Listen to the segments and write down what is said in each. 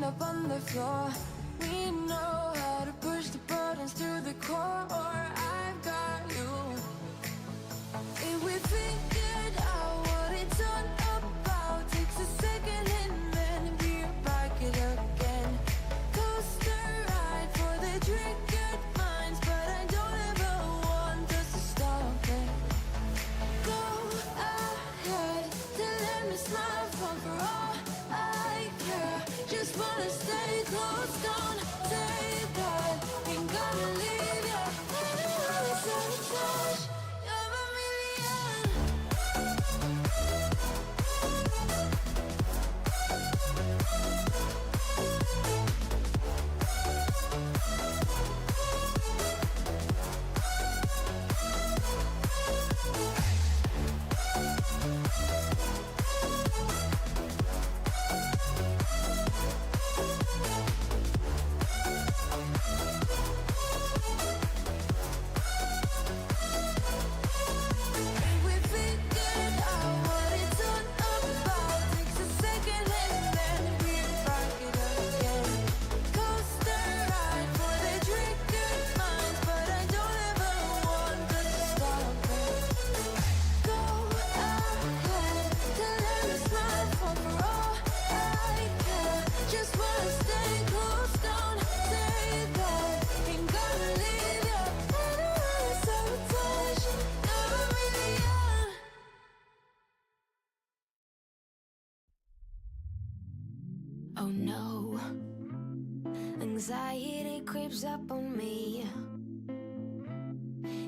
end up on the floor. We know how to push the buttons to the core. I've got you. If we figured out what it's all about, takes a second and then we're back it again. Coaster ride for the triggered minds, but I don't ever want us to stop it. Go ahead to let me smile for all I care. Just wanna stay close, don't say that. Ain't gonna leave you. Sabotage, you're a million. We figured out what it's all about. Takes a second and then we're back it again. Coaster ride for the triggered minds, but I don't ever want us to stop it. Go ahead to let me smile for all I care. Just wanna stay close, don't say that. Ain't gonna leave you. Sabotage, you're a million. Oh no, anxiety creeps up on me.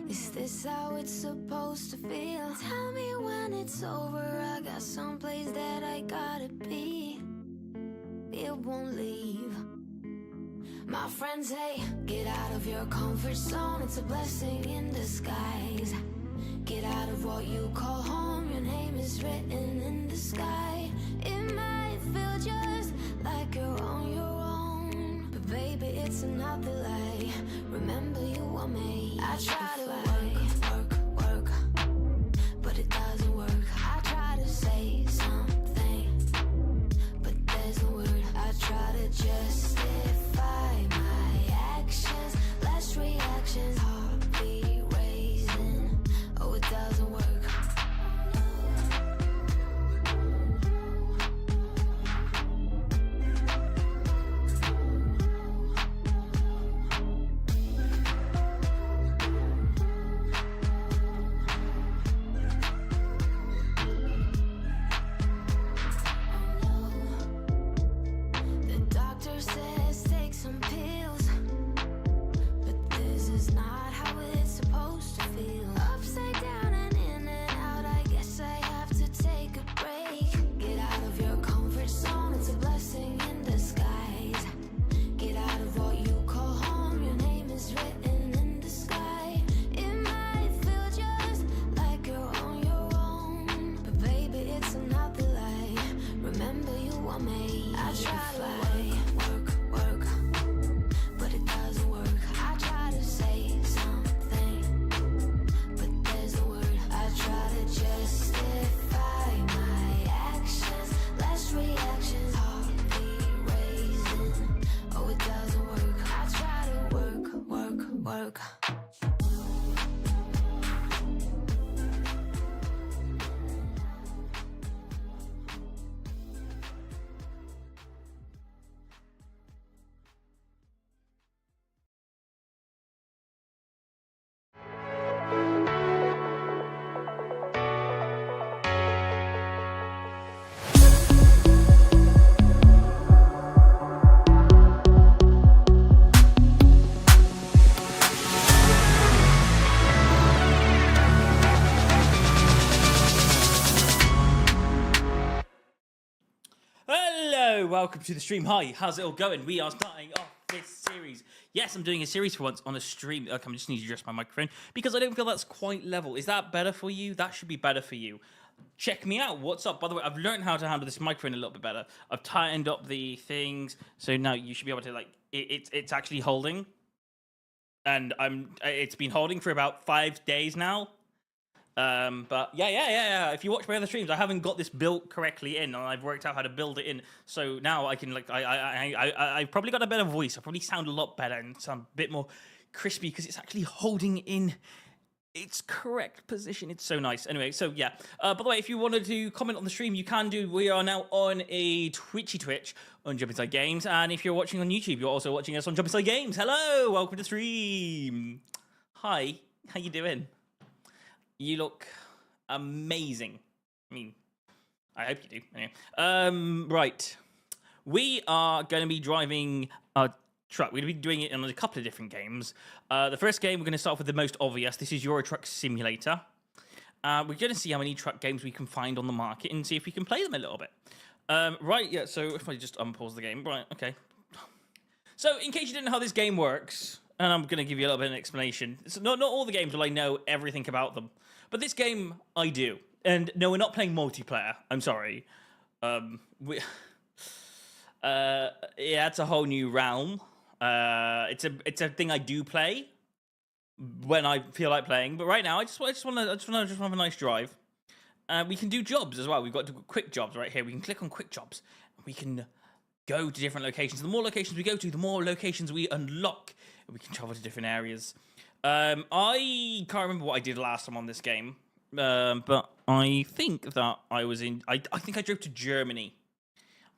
Is this how it's supposed to feel? Tell me when it's over, I got someplace that I gotta be. It won't leave. My friends say, get out of your comfort zone, it's a blessing in disguise. Get out of what you call home, your name is written in the sky. It might feel just like you're on your own, but baby, it's another lie. Remember, you were made. I try to work, but it doesn't work. I try to say something, but there's no word. I try to justify my actions, less reactions, heartbeat raising. Oh, it doesn't work. The doctor says take some pills, but this is not how it's supposed to feel. Upside down and in and out, I guess I have to take a break. Get out of your comfort zone, it's a blessing in disguise. Get out of what you call home, your name is written in the sky. It might feel just like you're on your own, but baby, it's another lie. Remember, you were made. I try to work, but it doesn't work. I try to say something, but there's no word. I try to justify my actions, less reactions, heartbeat raising. Oh, it doesn't work. I try to work. Hello, welcome to the stream. Hi, how's it all going? We are starting off this series. Yes, I'm doing a series for once on a stream. Okay, I just need to adjust my microphone because I don't feel that's quite level. Is that better for you? That should be better for you. Check me out. What's up? By the way, I've learned how to handle this microphone a little bit better. I've tightened up the things, so now you should be able to like it's actually holding, and it's been holding for about 5 days now. But yeah. If you watch my other streams, I haven't got this built correctly in, and I've worked out how to build it in. So now I can I've probably got a better voice. I probably sound a lot better and sound a bit more crispy because it's actually holding in its correct position. It's so nice. Anyway, so yeah. By the way, if you wanted to comment on the stream, you can do. We are now on a Twitch on JumpInsideGames, and if you're watching on YouTube, you're also watching us on JumpInsideGames. Hello, welcome to the stream. Hi, how you doing? You look amazing. I mean, I hope you do. Anyway, right. We are going to be driving a truck. We're going to be doing it in a couple of different games. The first game, we're going to start off with the most obvious. This is EUROTRUCK Simulator. We're going to see how many truck games we can find on the market and see if we can play them a little bit. Right, yeah, so if I just unpause the game. Right, okay. So, in case you didn't know how this game works, and I'm going to give you a little bit of an explanation. So not all the games will I know everything about them. But this game, I do. And no, we're not playing multiplayer. I'm sorry. Yeah, it's a whole new realm. It's a thing I do play when I feel like playing. But right now, I just want to have a nice drive. We can do jobs as well. We've got quick jobs right here. We can click on quick jobs. We can go to different locations. The more locations we go to, the more locations we unlock. We can travel to different areas. I can't remember what I did last time on this game, but I think that I was in. I think I drove to Germany.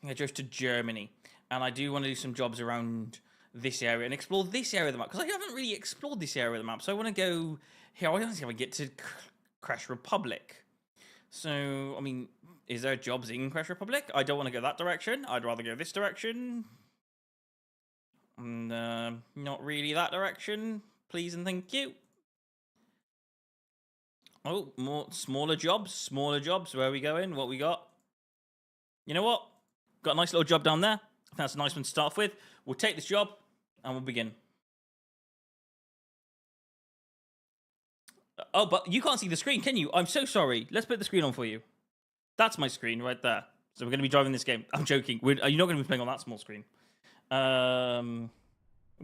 And I do want to do some jobs around this area and explore this area of the map because I haven't really explored this area of the map. So I want to go here. I don't think I get to Crash Republic. So I mean, is there jobs in Crash Republic? I don't want to go that direction. I'd rather go this direction. And not really that direction. Please and thank you. Oh, more smaller jobs. Where are we going? What we got? You know what? Got a nice little job down there. I think that's a nice one to start off with. We'll take this job and we'll begin. Oh, but you can't see the screen, can you? I'm so sorry. Let's put the screen on for you. That's my screen right there. So we're going to be driving this game. I'm joking. You're not going to be playing on that small screen. We'll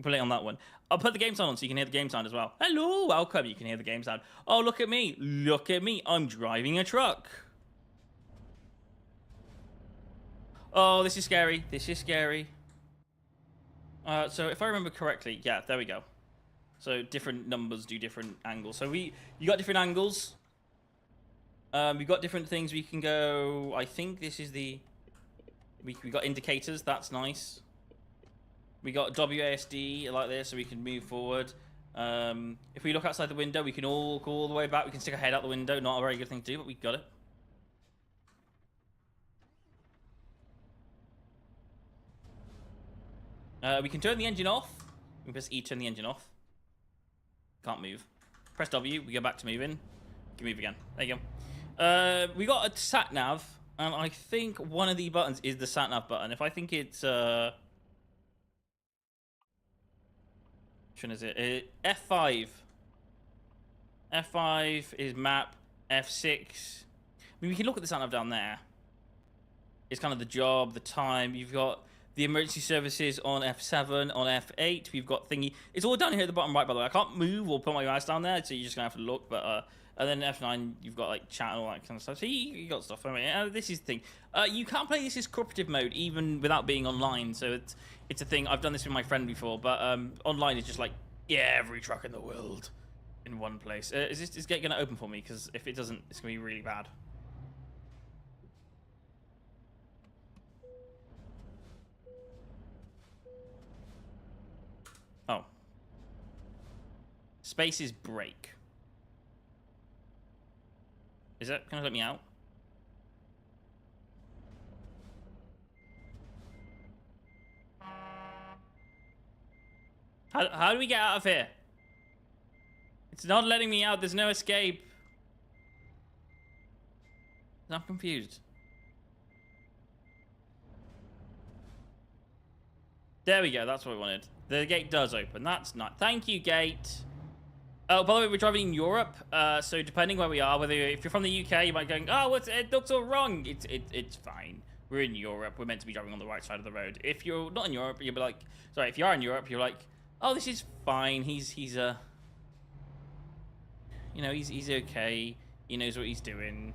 play on that one. I'll put the game sound on so you can hear the game sound as well. Hello, welcome. You can hear the game sound. Oh, look at me. I'm driving a truck. Oh, this is scary. So if I remember correctly, yeah, there we go. So different numbers do different angles. So you got different angles. We got different things we can go. I think this is we got indicators. That's nice. We got WASD like this, so we can move forward. If we look outside the window, we can all go all the way back. We can stick our head out the window. Not a very good thing to do, but we got it. We can turn the engine off. We press E to turn the engine off. Can't move. Press W, we go back to moving. We can move again. There you go. We got a sat nav, and I think one of the buttons is the sat nav button. If I think it's which one is it? F5. F5 is map. F6. I mean, we can look at the sat nav down there. It's kind of the job, the time. You've got the emergency services on F7, on F8. We've got thingy. It's all down here at the bottom right, by the way. I can't move or put my mouse down there, so you're just going to have to look. But and then F9, you've got like chat and all that kind of stuff. So you got stuff. I mean, this is the thing. You can't play this as cooperative mode even without being online. So it's a thing. I've done this with my friend before, but online is just like, yeah, every truck in the world in one place. Is this gate going to open for me? Because if it doesn't, it's going to be really bad. Oh. Space is break. Is that going to let me out? How do we get out of here? It's not letting me out. There's no escape. I'm confused. There we go. That's what we wanted. The gate does open. That's not. Thank you, gate. Oh, by the way, we're driving in Europe. So depending where we are, if you're from the UK, you might go, oh, it looks all wrong. It's fine. We're in Europe. We're meant to be driving on the right side of the road. If you're not in Europe, you'll be like, sorry. If you are in Europe, you're like, oh, this is fine. He's okay. He knows what he's doing.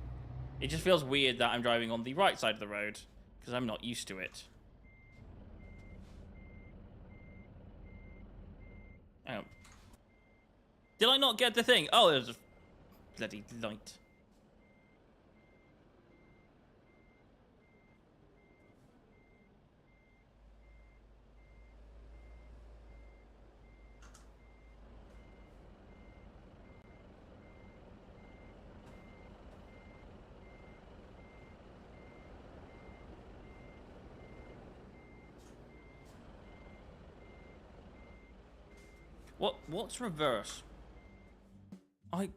It just feels weird that I'm driving on the right side of the road because I'm not used to it. Oh. Did I not get the thing? Oh, there's a bloody light. What's reverse? Why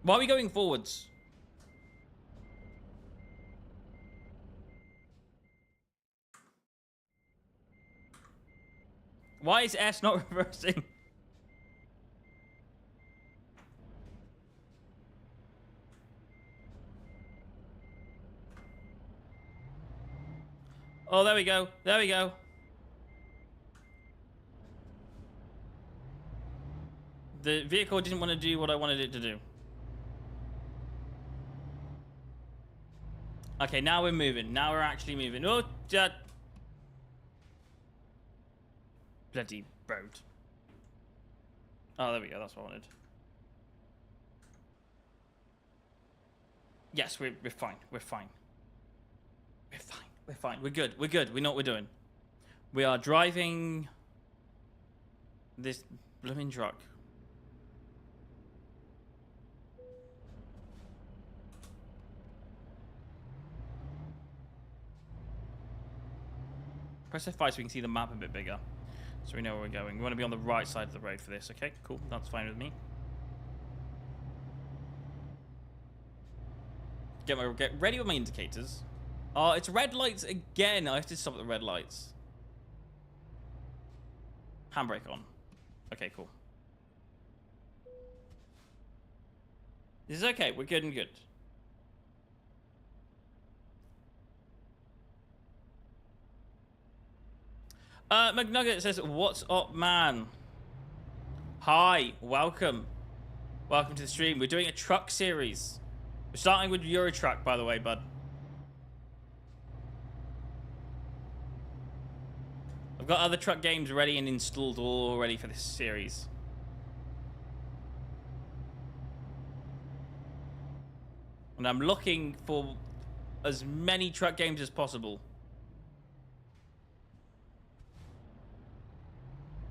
are we going forwards? Why is S not reversing? Oh, there we go. There we go. The vehicle didn't want to do what I wanted it to do. Okay, now we're moving. Now we're actually moving. Oh, that bloody road. Oh, there we go. That's what I wanted. Yes, we're fine. We're fine. We're fine. We're fine. We're good. We're good. We know what we're doing. We are driving this blooming truck. Press F5 so we can see the map a bit bigger. So we know where we're going. We want to be on the right side of the road for this. Okay, cool. That's fine with me. Get ready with my indicators. Oh, it's red lights again. I have to stop at the red lights. Handbrake on. Okay, cool. This is okay. We're good and good. McNugget says, "What's up, man? Hi, welcome. Welcome to the stream. We're doing a truck series. We're starting with EUROTRUCK, by the way, bud. I've got other truck games ready and installed already for this series. And I'm looking for as many truck games as possible.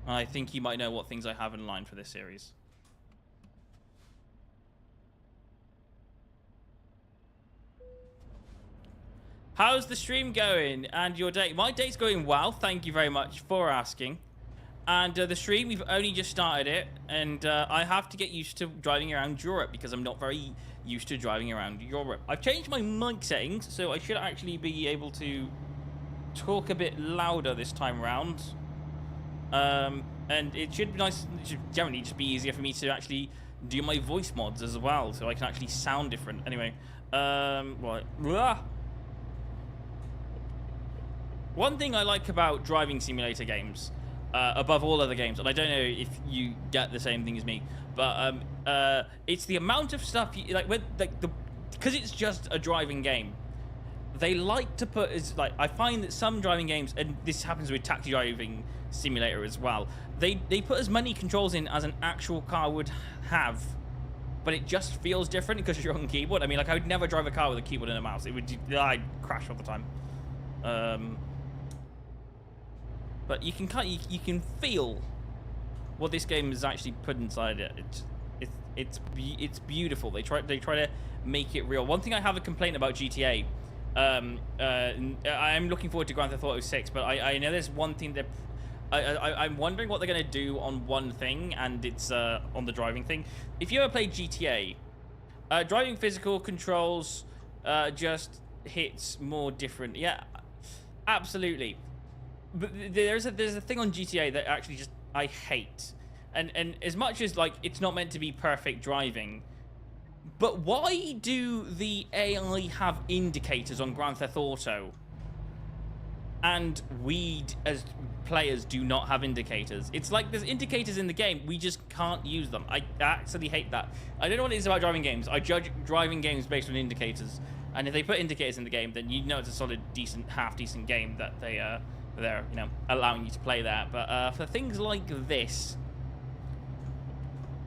I think you might know what things I have in line for this series. How's the stream going and your day? My day's going well. Thank you very much for asking. And the stream, we've only just started it. And I have to get used to driving around Europe because I'm not very used to driving around Europe. I've changed my mic settings, so I should actually be able to talk a bit louder this time around. And it should be nice. It should generally just be easier for me to actually do my voice mods as well, so I can actually sound different. Anyway, right. Blah. One thing I like about driving simulator games, above all other games, and I don't know if you get the same thing as me, but it's the amount of stuff you like. Because it's just a driving game. They like to put I find that some driving games, and this happens with Taxi Driving Simulator as well, they put as many controls in as an actual car would have, but it just feels different because you're on keyboard. I mean, like, I would never drive a car with a keyboard and a mouse. I'd crash all the time. But you can feel what this game is actually put inside it. It's beautiful. They try to make it real. One thing I have a complaint about GTA. I'm looking forward to Grand Theft Auto 6, but I know there's one thing that I'm wondering what they're going to do on one thing, and it's on the driving thing. If you ever played GTA, driving physical controls just hits more different. Yeah, absolutely. But there's a thing on GTA that actually just I hate, and as much as like it's not meant to be perfect driving. But why do the AI have indicators on Grand Theft Auto? and we as players do not have indicators. It's like there's indicators in the game, we just can't use them. I actually hate that. I don't know what it is about driving games. I judge driving games based on indicators, and if they put indicators in the game, then you know it's a solid, decent, half-decent game that they're allowing you to play there. But for things like this,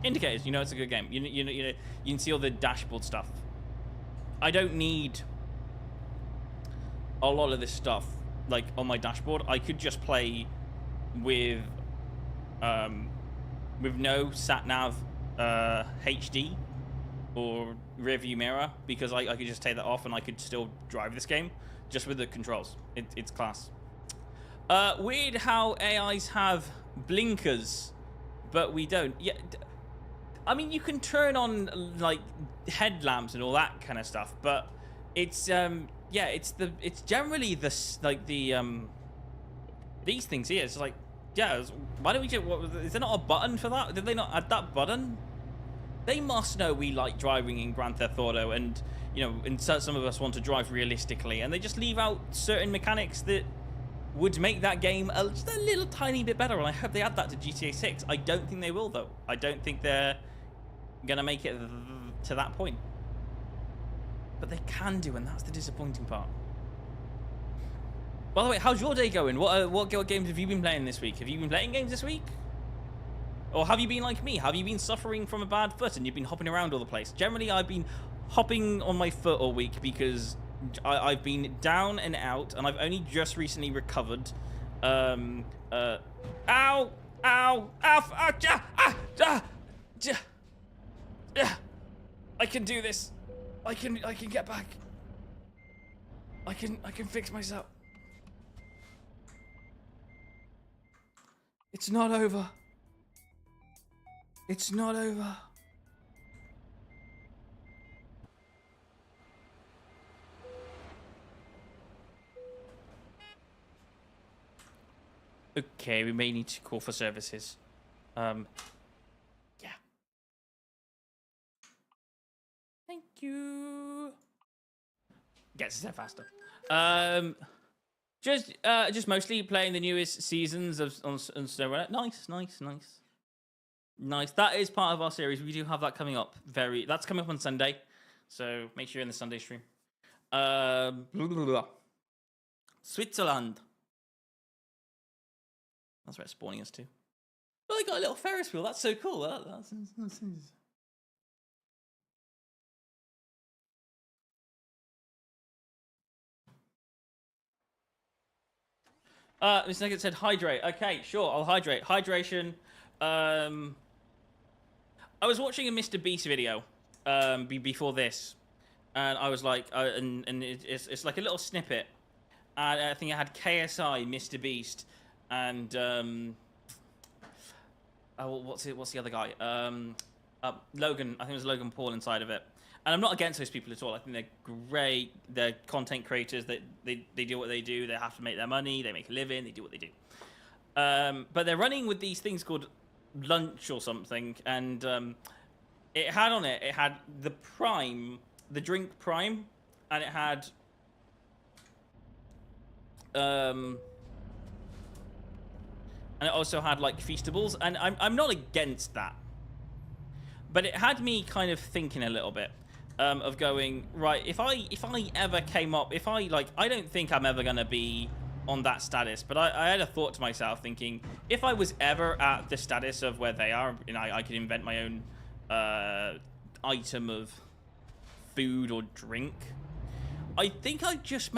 indicators, you know it's a good game. You can see all the dashboard stuff. I don't need a lot of this stuff like on my dashboard. I could just play with no sat nav HD or rear view mirror, because I could just take that off and I could still drive this game just with the controls. It's class. Weird how AIs have blinkers, but we don't. Yeah, I mean, you can turn on like headlamps and all that kind of stuff, but it's yeah, it's generally these things here. It's like, yeah, why don't we just, is there not a button for that? Did they not add that button? They must know we like driving in Grand Theft Auto, and and some of us want to drive realistically, and they just leave out certain mechanics that would make that game just a little tiny bit better. And I hope they add that to GTA 6. I don't think they will, though. I don't think they're gonna make it to that point. But they can do, and that's the disappointing part. By the way, how's your day going? What games have you been playing this week? Have you been playing games this week? Or have you been like me? Have you been suffering from a bad foot and you've been hopping around all the place? Generally, I've been hopping on my foot all week because I've been down and out, and I've only just recently recovered. Ow! Ow! Ow! Ah, ja, ah, ja, ja, ja. I can do this. I can get back. I can fix myself. It's not over. It's not over. Okay, we may need to call for services. Yeah. Thank you. Gets us there faster. Just mostly playing the newest seasons of on SnowRunner. Nice. That is part of our series. We do have that coming up. That's coming up on Sunday, so make sure you're in the Sunday stream. Switzerland. That's where it's spawning us to. Oh, they got a little Ferris wheel. That's so cool. That's Miss Nugget said hydrate. Okay, sure, I'll hydrate. Hydration. I was watching a Mr. Beast video before this, and I was like, it's like a little snippet, and I think it had KSI, Mr. Beast, and what's the other guy? Logan. I think it was Logan Paul inside of it. And I'm not against those people at all. I think they're great. They're content creators. They do what they do. They have to make their money. They make a living. They do what they do. But they're running with these things called lunch or something. And it had the Prime, the drink Prime, and it had and it also had like Feastables. And I'm not against that, but it had me kind of thinking a little bit. Of going, right, if I ever came up, I don't think I'm ever gonna be on that status, but I had a thought to myself thinking, if I was ever at the status of where they are, I could invent my own item of food or drink, I think I'd just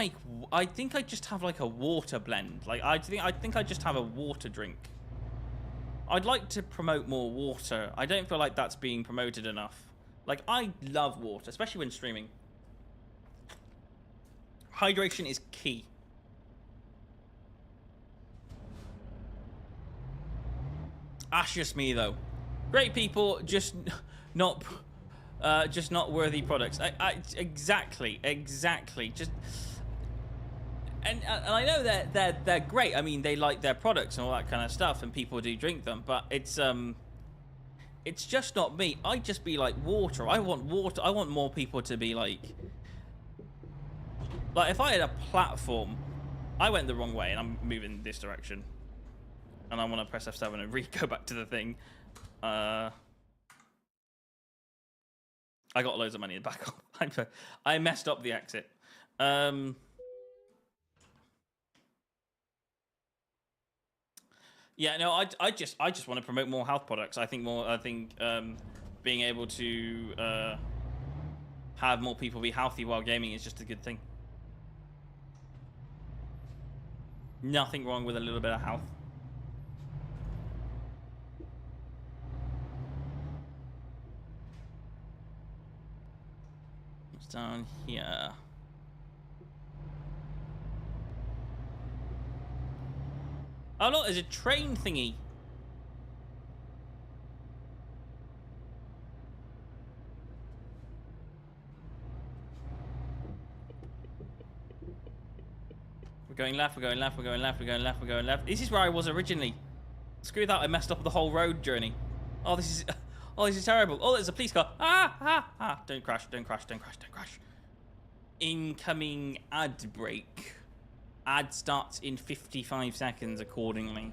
have like a water blend. Like I think I'd just have a water drink. I'd like to promote more water. I don't feel like that's being promoted enough. Like, I love water, especially when streaming. Hydration is key. That's just me, though. Great people, just not worthy products. Exactly. Just, and I know that they're great. I mean, they like their products and all that kind of stuff, and people do drink them. But it's just not me. I'd just be like water. I want water. I want more people to be like if I had a platform, I went the wrong way, and I'm moving this direction. And I want to press F7 and go back to the thing. I got loads of money in the back. I messed up the exit. Yeah, no, I just want to promote more health products. I think being able to have more people be healthy while gaming is just a good thing. Nothing wrong with a little bit of health. What's down here? Oh look, there's a train thingy. We're going left, we're going left, we're going left, we're going left, we're going left. This is where I was originally. Screw that, I messed up the whole road journey. Oh, this is terrible. Oh, there's a police car. Don't crash, don't crash, don't crash, don't crash. Incoming ad break. Ad starts in 55 seconds accordingly.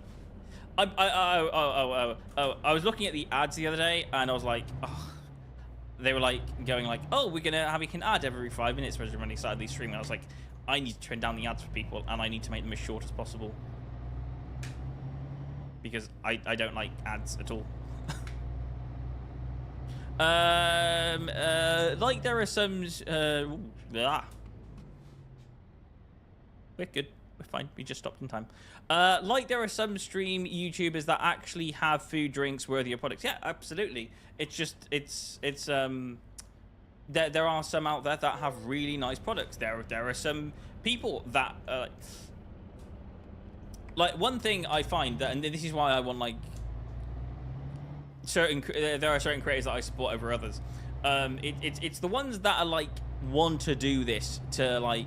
I was looking at the ads the other day and I was like, oh, they were like going like, oh, we're gonna have an ad every 5 minutes when they started these streaming. I was like, I need to turn down the ads for people and I need to make them as short as possible because I don't like ads at all. Like there are some we're good, we're fine, we just stopped in time. Like there are some stream YouTubers that actually have food, drinks, worthy of products. Yeah, absolutely. It's just there are some out there that have really nice products. There are some people that like one thing I find that, and this is why I want like there are certain creators that I support over others. It's the ones that are like want to do this to like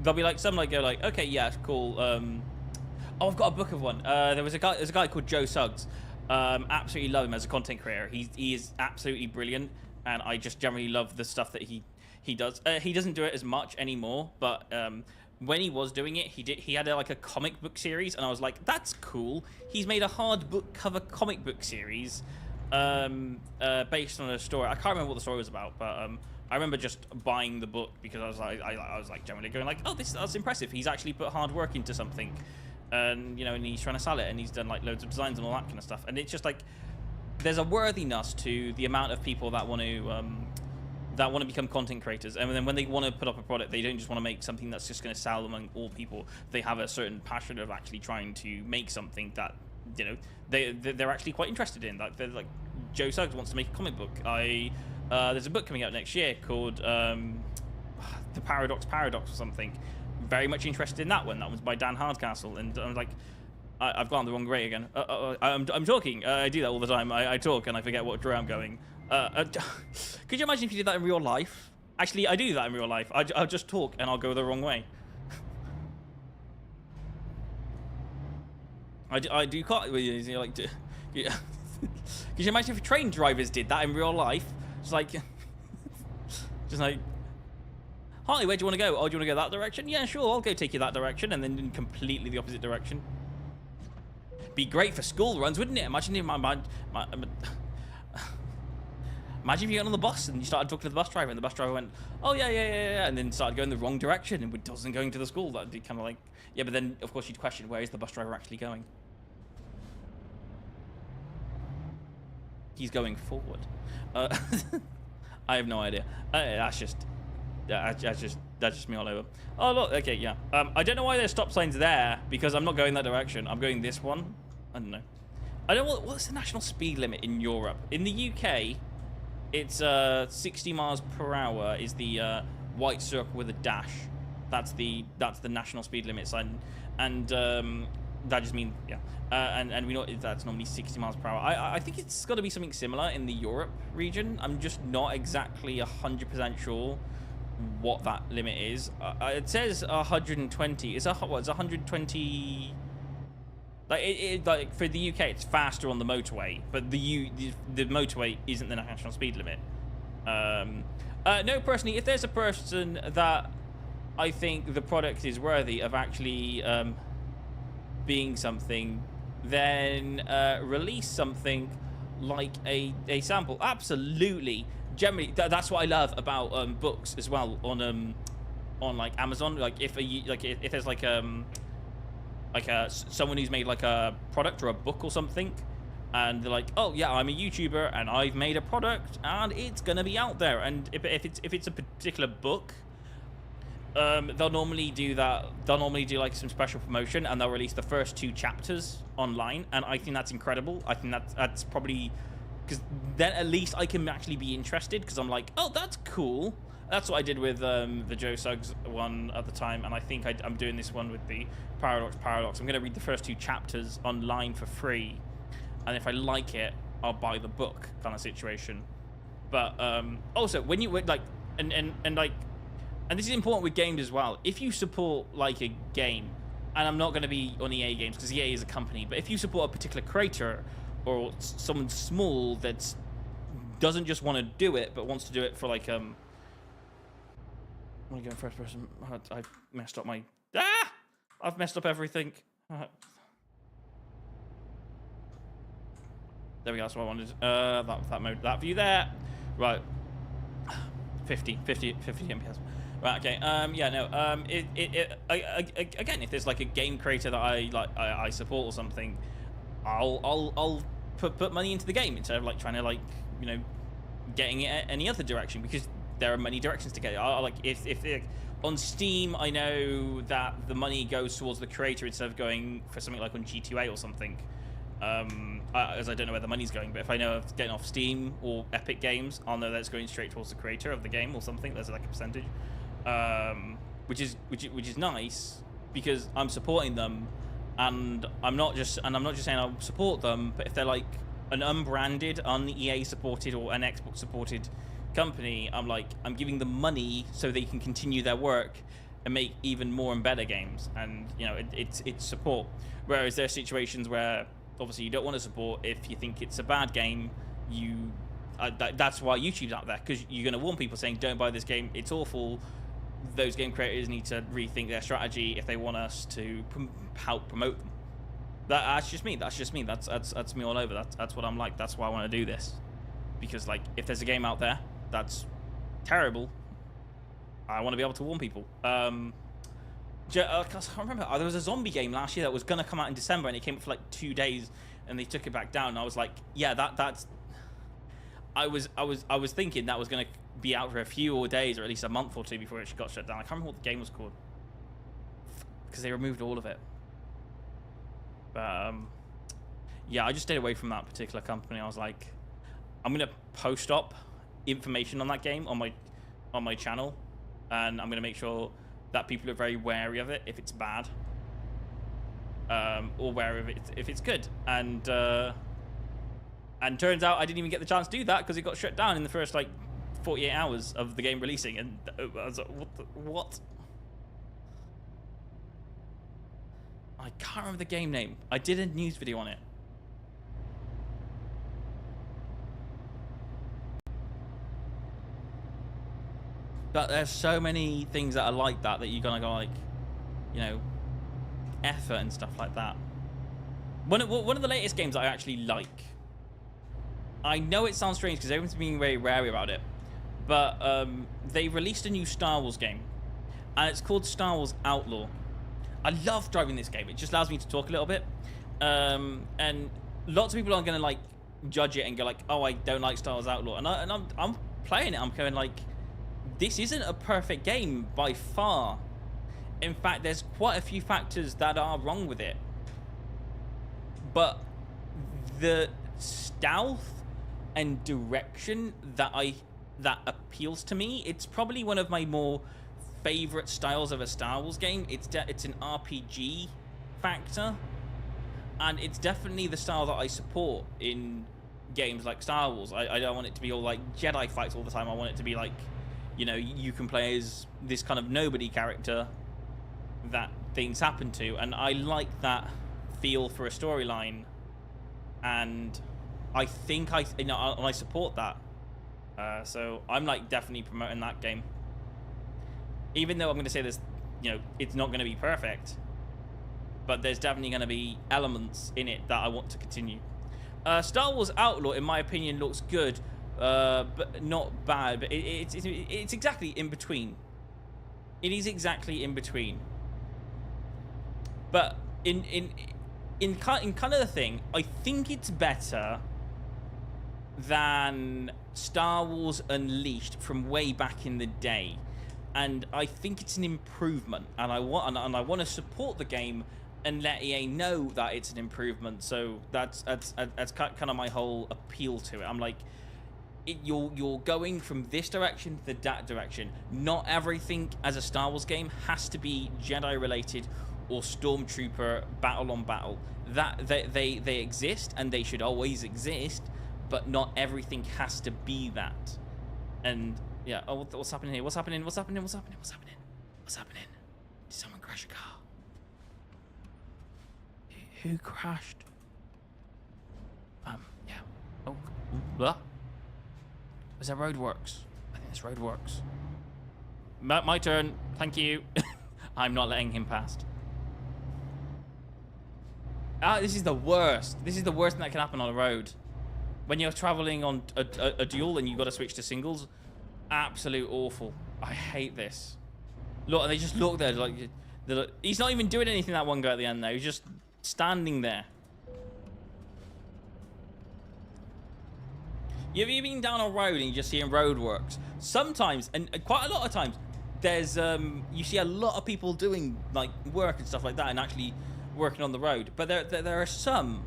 they'll be like some like go like, okay, yeah, cool. Oh, I've got a book of one. There's a guy called Joe Suggs. Absolutely love him as a content creator. He is absolutely brilliant, and I just generally love the stuff that he does. He doesn't do it as much anymore, but when he was doing it, he had like a comic book series, and I was like, that's cool. He's made a hard book cover comic book series based on a story. I can't remember what the story was about, but I remember just buying the book because I was like generally going like, oh, that's impressive. He's actually put hard work into something. And you know, and he's trying to sell it, and he's done like loads of designs and all that kind of stuff. And it's just like there's a worthiness to the amount of people that want to become content creators. And then when they want to put up a product, they don't just want to make something that's just going to sell among all people. They have a certain passion of actually trying to make something that, you know, they're actually quite interested in. Like they're like, Joe Suggs wants to make a comic book. There's a book coming out next year called The Paradox or something. Very much interested in that one. That was by Dan Hardcastle, and I'm like, I've gone the wrong way again. I'm talking. I do that all the time. I talk and I forget what way I'm going. Could you imagine if you did that in real life? Actually, I do that in real life. I'll just talk and I'll go the wrong way. I do quite. You know, like, yeah. Could you imagine if train drivers did that in real life? Just like, hi, where do you want to go? Oh, do you want to go that direction? Yeah, sure, I'll go take you that direction, and then in completely the opposite direction. Be great for school runs, wouldn't it? Imagine if imagine if you got on the bus and you started talking to the bus driver, and the bus driver went, oh, yeah, and then started going the wrong direction and wasn't going to the school. That'd be kind of like, yeah, but then, of course, you'd question, where is the bus driver actually going? He's going forward. I have no idea. That's just me all over. Oh look, okay, yeah. I don't know why there's stop signs there because I'm not going that direction. I'm going this one. I don't know. I don't know what's the national speed limit in Europe. In the UK, it's 60 miles per hour is the white circle with a dash. That's the national speed limit sign, and that just means yeah. And we know that's normally 60 miles per hour. I think it's got to be something similar in the Europe region. I'm just not exactly 100% sure what that limit is. It says 120. It's 120. Like for the UK, it's faster on the motorway, but the motorway isn't the national speed limit. No, personally, if there's a person that I think the product is worthy of actually being something, then release something like a sample. Absolutely. Generally, that's what I love about books as well on like Amazon. Like if if there's like someone who's made like a product or a book or something, and they're like, oh yeah, I'm a YouTuber and I've made a product and it's gonna be out there. And if it's a particular book, they'll normally do that. They'll normally do like some special promotion, and they'll release the first 2 chapters online. And I think that's incredible. I think that's probably, because then at least I can actually be interested, because I'm like, oh, that's cool. That's what I did with the Joe Suggs one at the time, and I think I'm doing this one with the Paradox. I'm going to read the first 2 chapters online for free, and if I like it, I'll buy the book, kind of situation. But also, when you like, and this is important with games as well. If you support like a game, and I'm not going to be on EA games because EA is a company, but if you support a particular creator or someone small that doesn't just want to do it, but wants to do it for like I'm gonna go in first person. I've messed up my I've messed up everything. There we go. That's what I wanted. That mode, that view there. Right. 50 FPS. Right, okay. Yeah, no. Again, if there's like a game creator that I support or something, I'll put money into the game instead of like trying to, like, you know, getting it any other direction, because there are many directions to get it. Like if on Steam, I know that the money goes towards the creator instead of going for something like on G2A or something. As I don't know where the money's going, but if I know of getting off Steam or Epic Games, I'll know that it's going straight towards the creator of the game or something. There's like a percentage, which is nice, because I'm supporting them, and I'm not just saying I'll support them, but if they're like an unbranded, un-EA supported or an Xbox supported company, I'm giving them money so they can continue their work and make even more and better games, and you know, it's support. Whereas there are situations where obviously you don't want to support if you think it's a bad game. That's why YouTube's out there, because you're going to warn people saying, don't buy this game, it's awful. Those game creators need to rethink their strategy if they want us to help promote them. That's just me. That's me all over. That's what I'm like. That's why I want to do this, because like if there's a game out there that's terrible, I want to be able to warn people. I can't remember. There was a zombie game last year that was gonna come out in December, and it came up for like 2 days, and they took it back down. And I was like, yeah, that's. I was thinking that was gonna be out for a few more days, or at least a month or 2 before it got shut down. I can't remember what the game was called, because they removed all of it. But yeah, I just stayed away from that particular company. I was like, I'm gonna post up information on that game on my channel, and I'm gonna make sure that people are very wary of it if it's bad, or wary of it if it's good. And turns out I didn't even get the chance to do that, because it got shut down in the first like 48 hours of the game releasing, and I was like, what? I can't remember the game name. I did a news video on it. But there's so many things that are like that you're gonna go, like, you know, effort and stuff like that. One of the latest games that I actually like, I know it sounds strange because everyone's being very wary about it, but they released a new Star Wars game, and it's called Star Wars Outlaw. I love driving this game. It just allows me to talk a little bit, and lots of people are gonna like judge it and go like, oh, I don't like Star Wars Outlaw, and I'm playing it. I'm going like, this isn't a perfect game by far. In fact, there's quite a few factors that are wrong with it. But the stealth and direction that appeals to me, it's probably one of my more favorite styles of a Star Wars game. It's an RPG factor, and it's definitely the style that I support in games like Star Wars. I don't want it to be all like Jedi fights all the time. I want it to be like, you know, you can play as this kind of nobody character that things happen to, and I like that feel for a storyline, and I think I support that. So I'm like definitely promoting that game. Even though I'm going to say this, it's not going to be perfect, but there's definitely going to be elements in it that I want to continue. Star Wars Outlaw, in my opinion, looks good, but not bad. But it's exactly in between. It is exactly in between. But in kind of the thing, I think it's better than Star Wars Unleashed from way back in the day, and I think it's an improvement. And I want to support the game and let EA know that it's an improvement. So that's kind of my whole appeal to it. I'm like, you're going from this direction to that direction. Not everything as a Star Wars game has to be Jedi related or Stormtrooper battle on battle. That they exist and they should always exist, but not everything has to be that. And yeah, oh, what's happening here? What's happening? What's happening? What's happening? What's happening? What's happening? Did someone crash a car? Who crashed? Yeah. Oh, blah. Is that roadworks? I think this roadworks. My turn. Thank you. I'm not letting him past. This is the worst. This is the worst thing that can happen on a road. When you're traveling on a duel and you've got to switch to singles. Absolute awful. I hate this. Look, they just look there like... He's not even doing anything, that one guy at the end, though. He's just standing there. You've been down a road and you're just seeing roadworks. Sometimes, and quite a lot of times, there's you see a lot of people doing like work and stuff like that and actually working on the road. But there are some,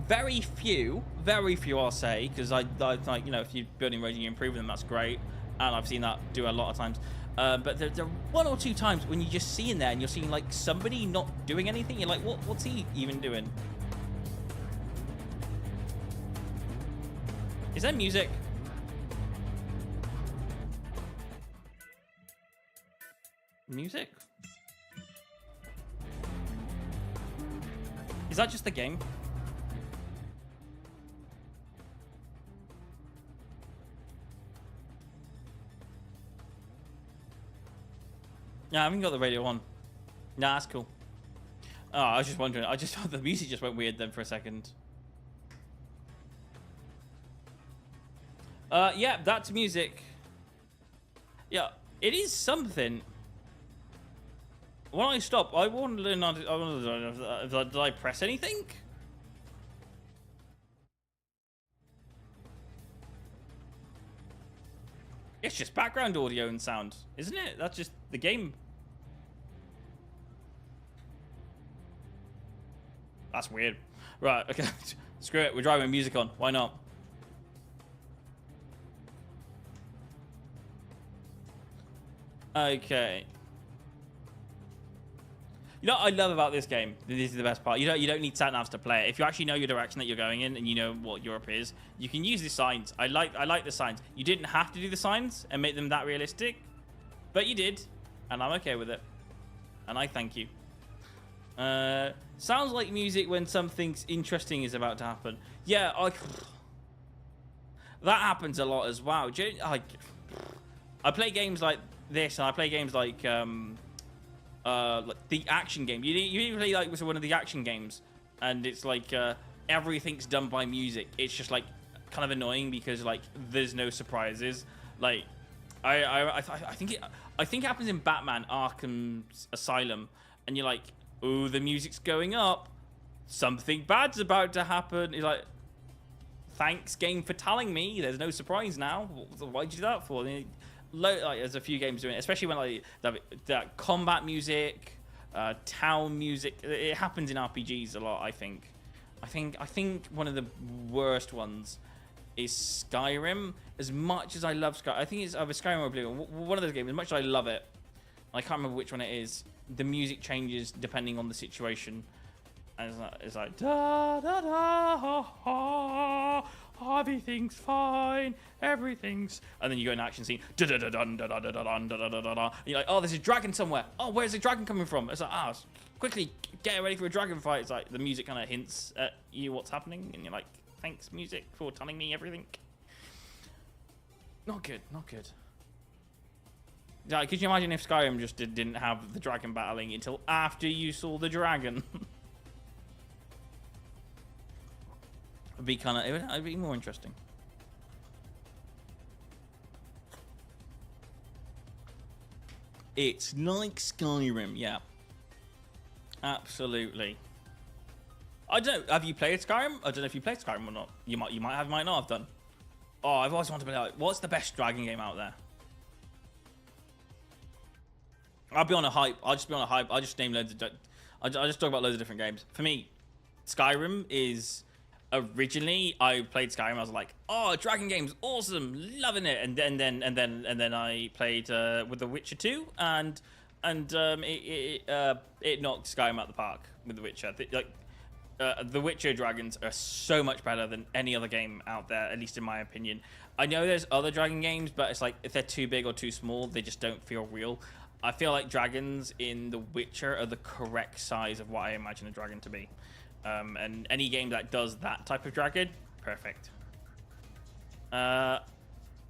very few I'll say, because I like, if you're building roads and you're improving them, that's great, and I've seen that do a lot of times. But there are one or two times when you just see in there and you're seeing like somebody not doing anything. You're like, what's he even doing? Is that music? Music? Is that just the game? Yeah, I haven't got the radio on. Nah, that's cool. Oh, I was just wondering. I just thought the music just went weird then for a second. Yeah, that's music. Yeah, it is something. When I stop, I want to learn. Did I press anything? It's just background audio and sound, isn't it? That's just the game. That's weird. Right, okay. Screw it, we're driving music on. Why not? Okay. You know what I love about this game? This is the best part. You don't need sat navs to play it. If you actually know your direction that you're going in and you know what Europe is, you can use the signs. I like the signs. You didn't have to do the signs and make them that realistic, but you did, and I'm okay with it. And I thank you. Sounds like music when something interesting is about to happen. Yeah, that happens a lot as well. I play games like this, and I play games like the action game. You even play like one of the action games, and it's like everything's done by music. It's just like kind of annoying because like there's no surprises. Like I think it happens in Batman Arkham Asylum, and you're like, oh, the music's going up, something bad's about to happen. You're like, thanks game for telling me. There's no surprise now. Why'd you do that for? Like, there's a few games doing it, especially when like that combat music, town music. It happens in RPGs a lot. I think one of the worst ones is Skyrim. As much as I love Skyrim, I think it's either Skyrim or Oblivion. One of those games. As much as I love it, I can't remember which one it is. The music changes depending on the situation, and it's like da da da ha ha. Everything's fine, everything's, and then you go in an action scene, da da da da da da da da da da da. You're like, oh, there's a dragon somewhere. Oh, where's the dragon coming from? It's like, quickly get ready for a dragon fight. It's like the music kind of hints at you what's happening, and you're like, thanks music for telling me everything. Not good, not good. Like, could you imagine if Skyrim just didn't have the dragon battling until after you saw the dragon? It'd be it'd be more interesting. It's like Skyrim, yeah. Absolutely. I don't know. Have you played Skyrim? I don't know if you played Skyrim or not. You might have, might not have done. Oh, I've always wanted to be like, what's the best dragon game out there? I'll be on a hype. I'll just be on a hype. I'll just name loads of. I'll just talk about loads of different games. For me, Skyrim is. Originally, I played Skyrim. I was like, "Oh, dragon game's awesome, loving it." And then I played with The Witcher 2, and it knocked Skyrim out the park with The Witcher. The Witcher dragons are so much better than any other game out there, at least in my opinion. I know there's other dragon games, but it's like if they're too big or too small, they just don't feel real. I feel like dragons in The Witcher are the correct size of what I imagine a dragon to be. And any game that does that type of dragon, perfect. I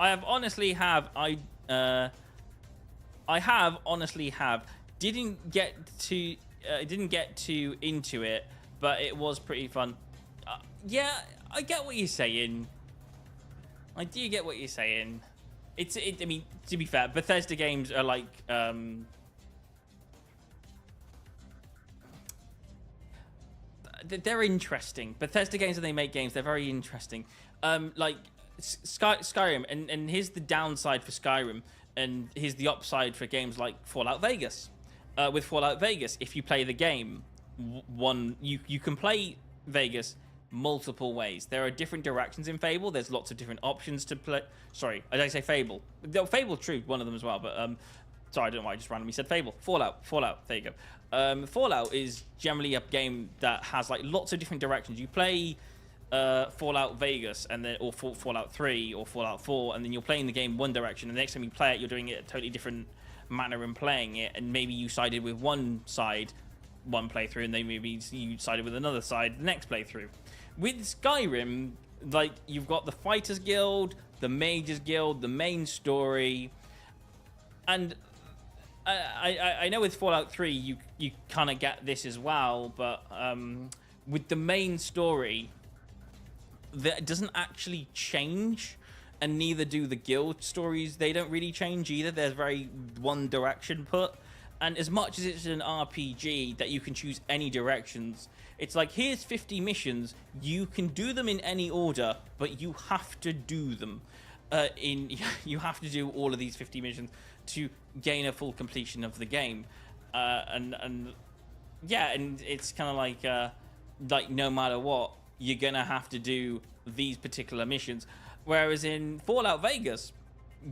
honestly have didn't get too into it, but it was pretty fun. Yeah, I get what you're saying. I do get what you're saying. I mean, to be fair, Bethesda games are like they're interesting. Bethesda games, when they make games, they're very interesting. Like Skyrim, and here's the downside for Skyrim, and here's the upside for games like Fallout Vegas. With Fallout Vegas, if you play the game, you can play Vegas multiple ways. There are different directions in Fable. There's lots of different options to play. Sorry, I didn't say Fable. Fable, true, one of them as well, but sorry, I don't know why I just randomly said Fable. Fallout, there you go. Fallout is generally a game that has like lots of different directions. You play Fallout Vegas, and then or Fallout 3 or Fallout 4, and then you're playing the game one direction, and the next time you play it, you're doing it a totally different manner in playing it, and maybe you sided with one side one playthrough, and then maybe you sided with another side the next playthrough. With Skyrim, like, you've got the Fighters Guild, the Mages Guild, the main story, and I know with Fallout 3 you kind of get this as well, but with the main story, that doesn't actually change, and neither do the guild stories. They don't really change either. There's very one direction put, and as much as it's an RPG that you can choose any directions, it's like, here's 50 missions, you can do them in any order, but you have to do them you have to do all of these 50 missions to gain a full completion of the game, and yeah, and it's kind of like no matter what, you're gonna have to do these particular missions. Whereas in Fallout Vegas,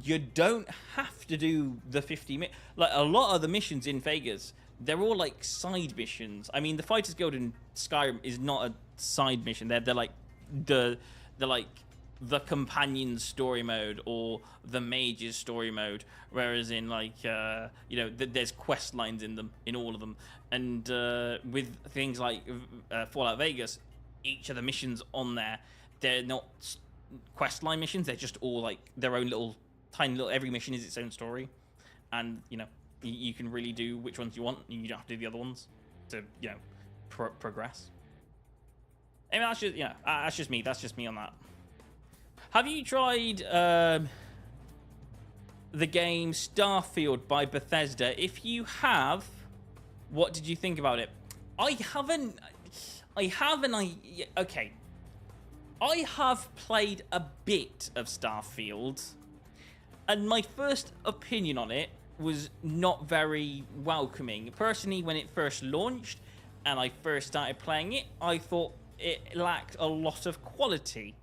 you don't have to do the 50 like a lot of the missions in Vegas, they're all like side missions. I mean, the Fighters Guild in Skyrim is not a side mission. They're like the companion story mode or the mage's story mode. Whereas in like there's quest lines in them, in all of them. And with things like Fallout Vegas, each of the missions on there, they're not quest line missions. They're just all like their own little tiny little. Every mission is its own story, and you can really do which ones you want. You don't have to do the other ones to progress. I mean, that's just me. That's just me on that. Have you tried the game Starfield by Bethesda? If you have, what did you think about it? I haven't. Okay. I have played a bit of Starfield, and my first opinion on it was not very welcoming. Personally, when it first launched and I first started playing it, I thought it lacked a lot of quality,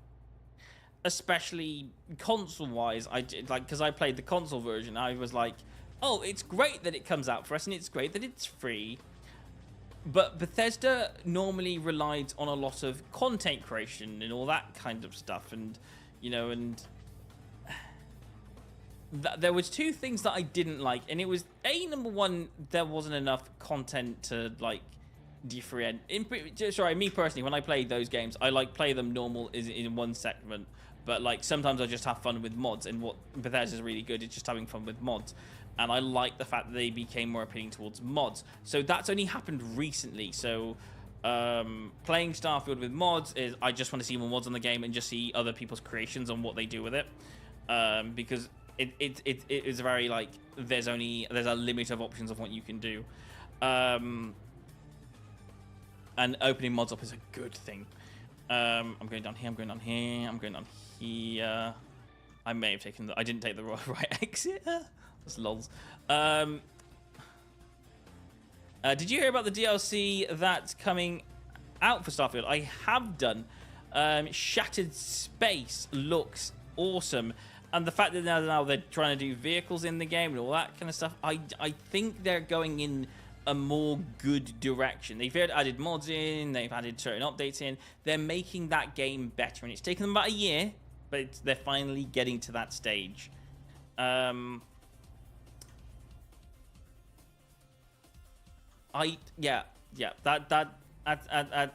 especially console-wise. Because I played the console version, I was like, oh, it's great that it comes out for us, and it's great that it's free. But Bethesda normally relied on a lot of content creation and all that kind of stuff, and there was two things that I didn't like, and it was number one, there wasn't enough content to like differentiate. Sorry, me personally, when I played those games, I play them normal in one segment, but like sometimes I just have fun with mods, and what Bethesda's really good is just having fun with mods. and I like the fact that they became more appealing towards mods. So that's only happened recently. So playing Starfield with mods is, I just want to see more mods on the game and just see other people's creations on what they do with it, because it is very like there's a limit of options of what you can do, and opening mods up is a good thing. I'm going down here, I'm going down here, I'm going down here. I may have taken I didn't take the right exit. That's lols. Did you hear about the DLC that's coming out for Starfield? I have done. Shattered Space looks awesome. And the fact that now they're trying to do vehicles in the game and all that kind of stuff, I think they're going in a more good direction. They've added mods in, they've added certain updates in. They're making that game better, and it's taken them about a year, but they're finally getting to that stage. That's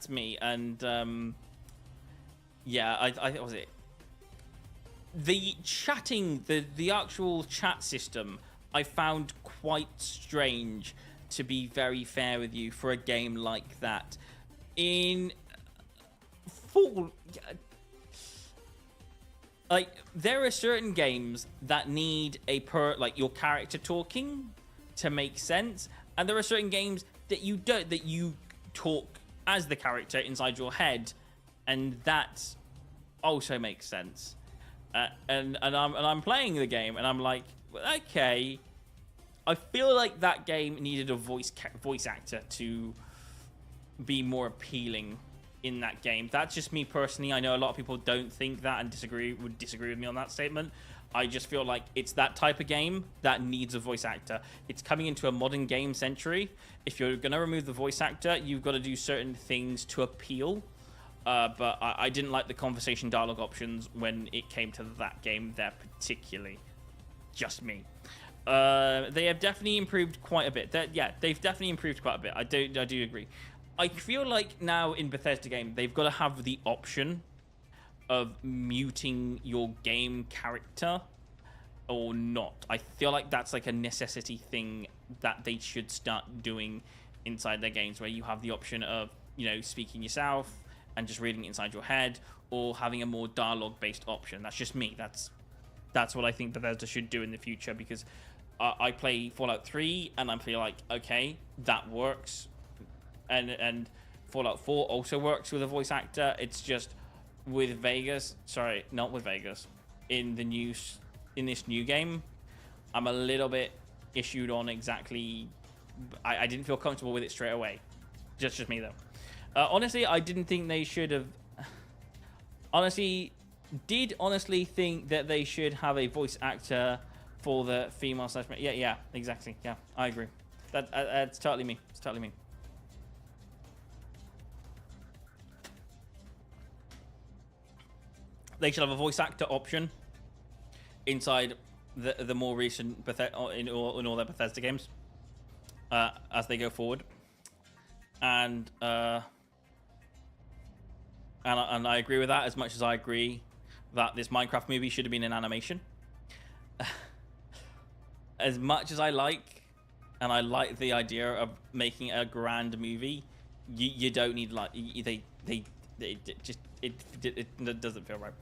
me. And yeah, I what was it? The chatting, the actual chat system, I found quite strange, to be very fair with you, for a game like that. In full, like, there are certain games that need like your character talking to make sense, and there are certain games that you don't, that you talk as the character inside your head, and that also makes sense. And I'm playing the game, and I'm like, okay, I feel like that game needed a voice actor to be more appealing in that game. That's just me personally. I know a lot of people don't think that and would disagree with me on that statement. I just feel like it's that type of game that needs a voice actor. It's coming into a modern game century. If you're going to remove the voice actor, you've got to do certain things to appeal. But I didn't like the conversation dialogue options when it came to that game there particularly. Just me. They have definitely improved quite a bit. They've definitely improved quite a bit. I do agree. I feel like now in Bethesda game, they've got to have the option of muting your game character or not. I feel like that's like a necessity thing that they should start doing inside their games, where you have the option of, you know, speaking yourself and just reading it inside your head, or having a more dialogue-based option. That's just me. That's what I think Bethesda should do in the future, because I play Fallout 3 and I feel like, okay, that works, and Fallout 4 also works with a voice actor. It's just with Vegas, sorry, not with Vegas, in this new game, I'm a little bit issued on exactly. I didn't feel comfortable with it straight away. Just me though. Honestly, I didn't think they should have. Honestly think that they should have a voice actor for the female slash. Yeah, exactly. Yeah, I agree. That's totally me. It's totally me. They should have a voice actor option inside the more recent in all their Bethesda games as they go forward, and I agree with that, as much as I agree that this Minecraft movie should have been in animation. As much as I like the idea of making a grand movie, you don't need, like, it doesn't feel right.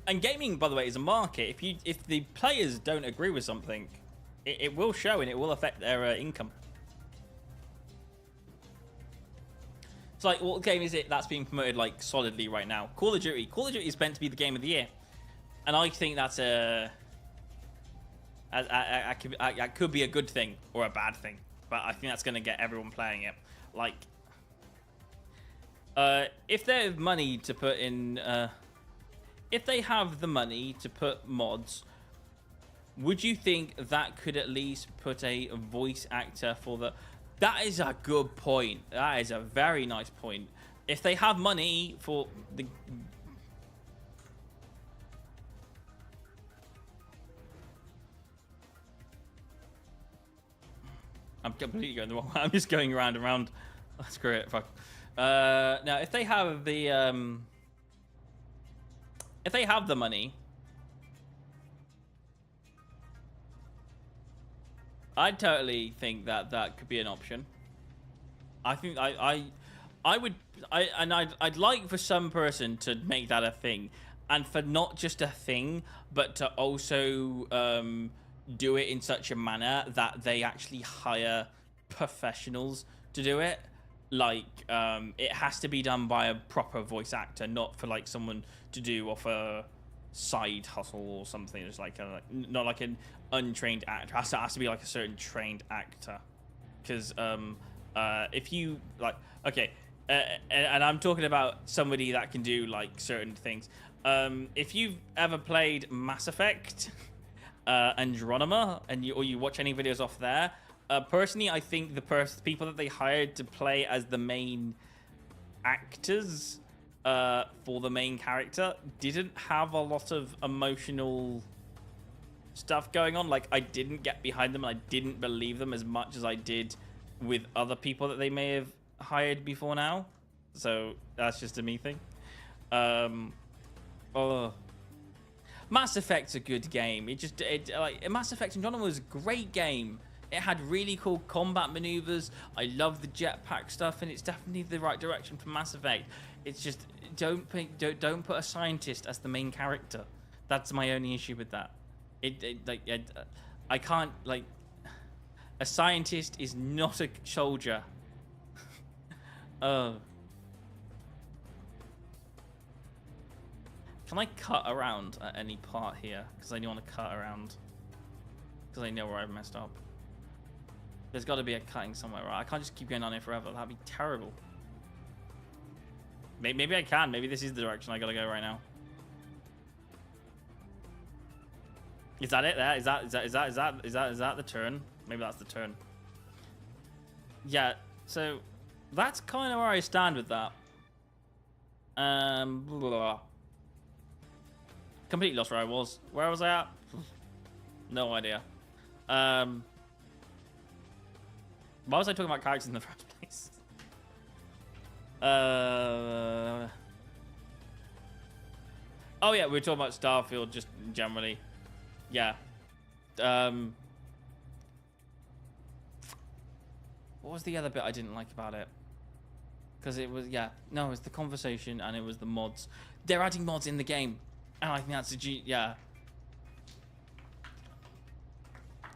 And gaming, by the way, is a market. If the players don't agree with something, it will show, and it will affect their income. It's like, what game is it that's being promoted like solidly right now? Call of Duty. Call of Duty is meant to be the game of the year, and I think that's that could be a good thing or a bad thing, but I think that's going to get everyone playing it. Like, if they have money to put in. If they have the money to put mods, would you think that could at least put a voice actor for the... That is a good point. That is a very nice point. If they have money for the... I'm completely going the wrong way. I'm just going round and round. Oh, screw it. Fuck. Now, if they have the money, I'd totally think that that could be an option. I think I'd like for some person to make that a thing, and for not just a thing, but to also do it in such a manner that they actually hire professionals to do it. Like, it has to be done by a proper voice actor, not for like someone to do off a side hustle or something. It's like not like an untrained actor. It has to be like a certain trained actor, because if you like, okay, and I'm talking about somebody that can do like certain things. If you've ever played Mass Effect, Andromeda, and you watch any videos off there, personally, I think the people that they hired to play as the main actors for the main character didn't have a lot of emotional stuff going on. Like, I didn't get behind them, and I didn't believe them as much as I did with other people that they may have hired before now. So that's just a me thing. Mass Effect's a good game. Like, Mass Effect Andromeda was a great game. It had really cool combat maneuvers. I love the jetpack stuff, and it's definitely the right direction for Mass Effect. It's just don't put a scientist as the main character. That's my only issue with that. I can't, like, a scientist is not a soldier. Oh. Can I cut around at any part here? Because I don't want to cut around. Because I know where I've messed up. There's got to be a cutting somewhere, right? I can't just keep going on here forever. That'd be terrible. Maybe I can. Maybe this is the direction I gotta go right now. Is that it? There? Is that the turn? Maybe that's the turn. Yeah. So that's kind of where I stand with that. Blah. Completely lost where I was. Where was I at? No idea. Why was I talking about characters in the first place? Oh yeah, we were talking about Starfield just generally. Yeah. What was the other bit I didn't like about it? Because it was, yeah, no, it was the conversation and it was the mods. They're adding mods in the game, and I think that's a yeah.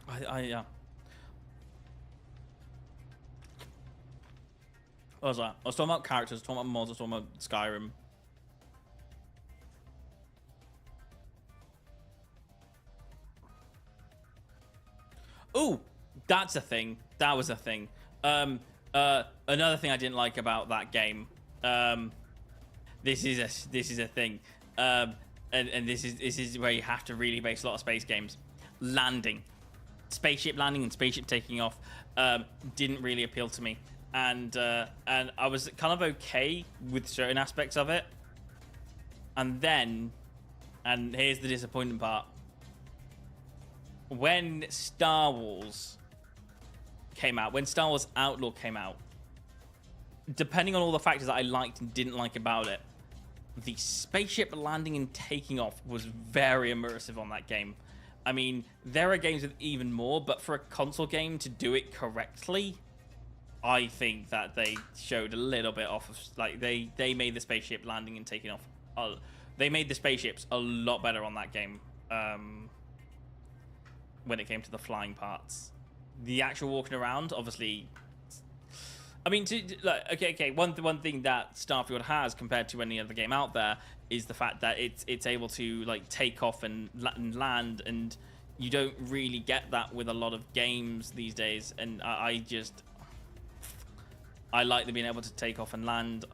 Yeah. What was that? I was talking about characters, I was talking about mods, I was talking about Skyrim. Ooh, that's a thing. That was a thing. Another thing I didn't like about that game. This is a thing. And this is where you have to really base a lot of space games. Landing, spaceship landing and spaceship taking off, didn't really appeal to me. And I was kind of okay with certain aspects of it. And then, and here's the disappointing part. When Star Wars came out, when Star Wars Outlaw came out, depending on all the factors that I liked and didn't like about it, the spaceship landing and taking off was very immersive on that game. I mean, there are games with even more, but for a console game to do it correctly, I think that they showed a little bit off of, like, they made the spaceship landing and taking off. They made the spaceships a lot better on that game. When it came to the flying parts, the actual walking around, obviously, I mean, okay, one thing that Starfield has compared to any other game out there is the fact that it's able to, like, take off and land, and you don't really get that with a lot of games these days. And I like them being able to take off and land,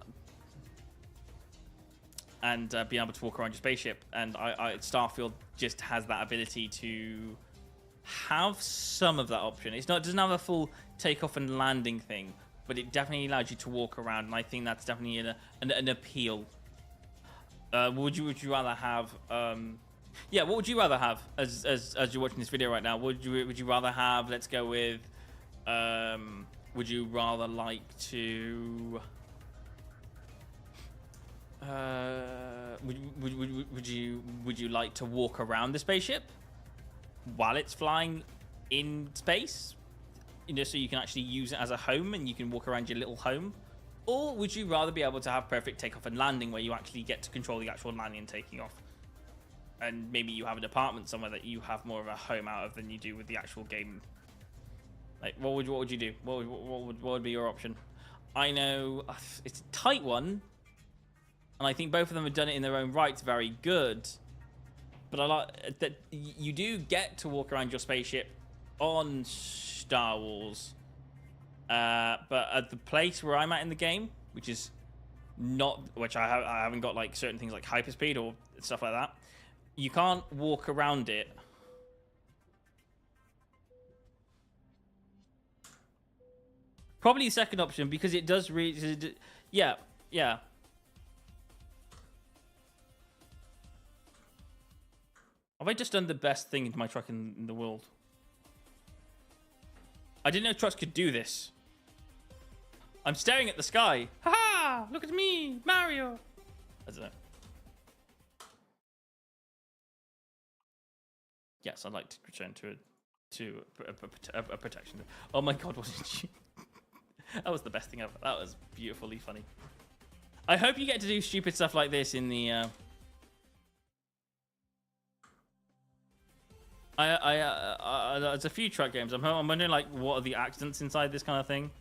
and being able to walk around your spaceship. And Starfield just has that ability to have some of that option. It doesn't have a full takeoff and landing thing, but it definitely allows you to walk around, and I think that's definitely an appeal. Would you rather have? Yeah, what would you rather have as you're watching this video right now? Would you rather have? Let's go with. Would you rather like to Would you like to walk around the spaceship while it's flying in space? You know, so you can actually use it as a home and you can walk around your little home? Or would you rather be able to have perfect takeoff and landing where you actually get to control the actual landing and taking off? And maybe you have an apartment somewhere that you have more of a home out of than you do with the actual game. Like, what would you do? What would be your option? I know it's a tight one, and I think both of them have done it in their own rights very good. But I like that you do get to walk around your spaceship on Star Wars. But at the place where I'm at in the game, which is not, which I haven't got like certain things like hyperspeed or stuff like that. You can't walk around it. Probably the second option because it does yeah. Have I just done the best thing to my truck in the world? I didn't know trucks could do this. I'm staring at the sky. Ha! Look at me, Mario. I don't know. Yes, I'd like to return to a protection. Oh my god, what did you? That was the best thing ever. That was beautifully funny. I hope you get to do stupid stuff like this in the. There's a few truck games. I'm wondering, like, what are the accidents inside this kind of thing?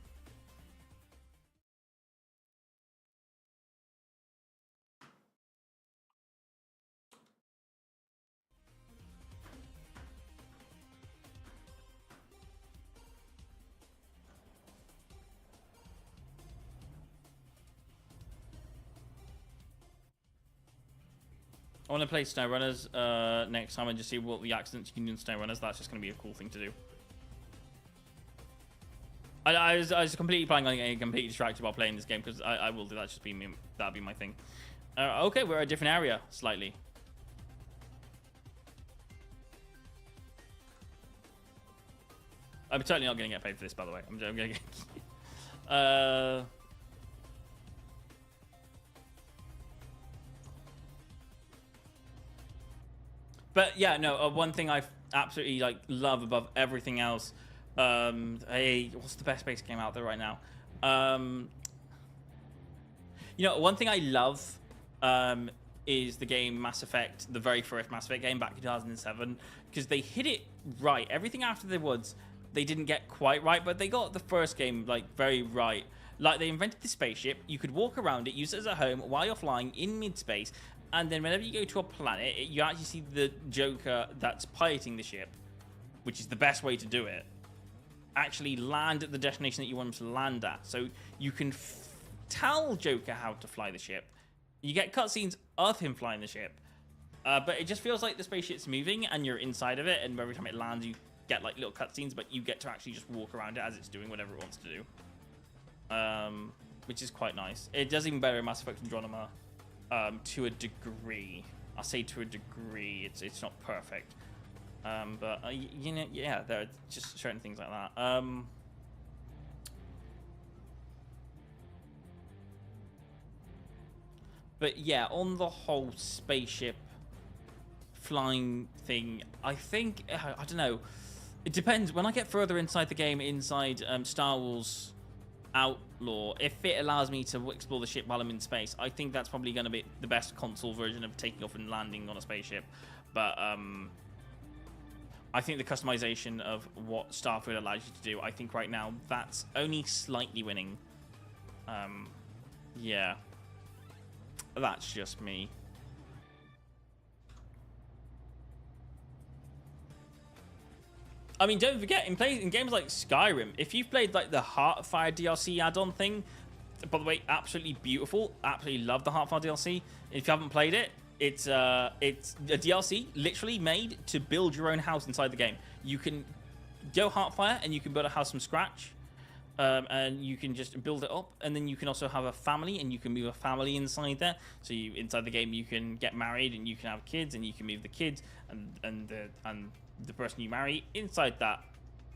I want to play SnowRunners next time and just see what the accidents you can do in SnowRunners. That's just going to be a cool thing to do. I was completely planning on getting completely distracted while playing this game because I will do that. Just be me. That'll be my thing. Okay, we're at a different area slightly. I'm totally not going to get paid for this, by the way. I'm going to get. But yeah, no. One thing I absolutely like love above everything else. Hey, what's the best space game out there right now? You know, one thing I love is the game Mass Effect, the very first Mass Effect game back in 2007, because they hit it right. Everything after the woods, they didn't get quite right, but they got the first game like very right. Like they invented the spaceship. You could walk around it, use it as a home while you're flying in mid-space. And then whenever you go to a planet, you actually see the Joker that's piloting the ship, which is the best way to do it, actually land at the destination that you want him to land at. So you can tell Joker how to fly the ship. You get cutscenes of him flying the ship. But it just feels like the spaceship's moving and you're inside of it. And every time it lands, you get like little cutscenes, but you get to actually just walk around it as it's doing whatever it wants to do. Which is quite nice. It does even better in Mass Effect Andromeda. To a degree. I'll say to a degree. It's not perfect. But you know, yeah, there are just certain things like that. But yeah, on the whole spaceship flying thing, I think I don't know. It depends. When I get further inside the game, inside Star Wars Outlaw, if it allows me to explore the ship while I'm in space, I think that's probably going to be the best console version of taking off and landing on a spaceship. But I think the customization of what Starfield allows you to do, I think right now that's only slightly winning. Yeah, that's just me. I mean, don't forget, in games like Skyrim, if you've played like the Heartfire DLC add-on thing, by the way, absolutely beautiful. Absolutely love the Heartfire DLC. If you haven't played it, it's a DLC literally made to build your own house inside the game. You can go Heartfire and you can build a house from scratch, and you can just build it up. And then you can also have a family, and you can move a family inside there. So inside the game, you can get married and you can have kids, and you can move the kids and the person you marry inside that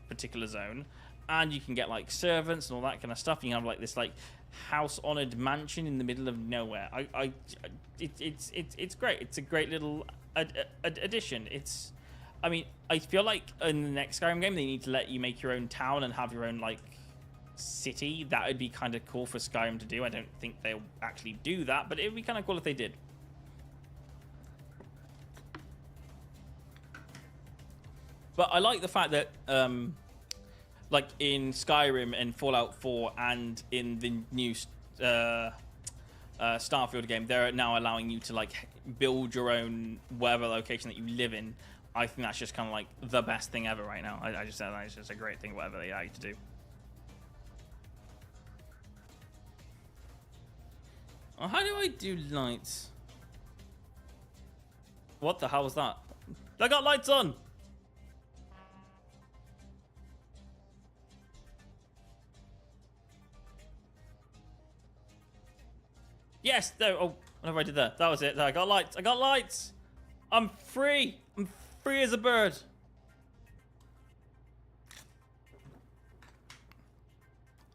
particular zone. and you can get like servants and all that kind of stuff. You can have like this like house-honored mansion in the middle of nowhere. It's great. It's a great little addition. I mean, I feel like in the next Skyrim game they need to let you make your own town and have your own like city. That would be kind of cool for Skyrim to do. I don't think they'll actually do that, but it would be kind of cool if they did. But I like the fact that like in Skyrim and Fallout 4 and in the new Starfield game, they're now allowing you to like build your own whatever location that you live in. I think that's just kind of like the best thing ever right now. I just think it's just a great thing, whatever they allow you to do. Oh, how do I do lights? What the hell was that? I got lights on! Yes, no, oh, whatever I did there. That was it. I got lights. I got lights. I'm free. I'm free as a bird.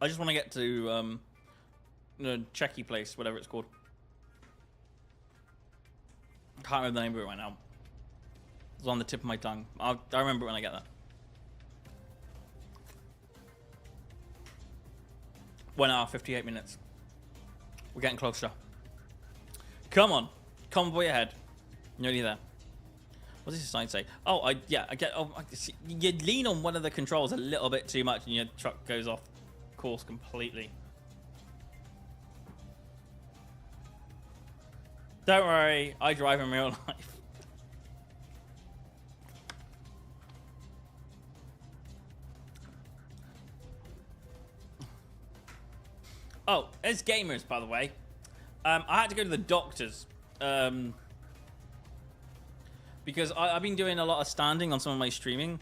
I just want to get to the Checky place, whatever it's called. I can't remember the name of it right now. It's on the tip of my tongue. I'll remember it when I get there. 1 hour, 58 minutes. We're getting closer. Come on. Come boy ahead. Nearly there. What does this sign say? Oh, I get. Oh, you lean on one of the controls a little bit too much and your truck goes off course completely. Don't worry. I drive in real life. Oh, as gamers, by the way, I had to go to the doctors because I've been doing a lot of standing on some of my streaming,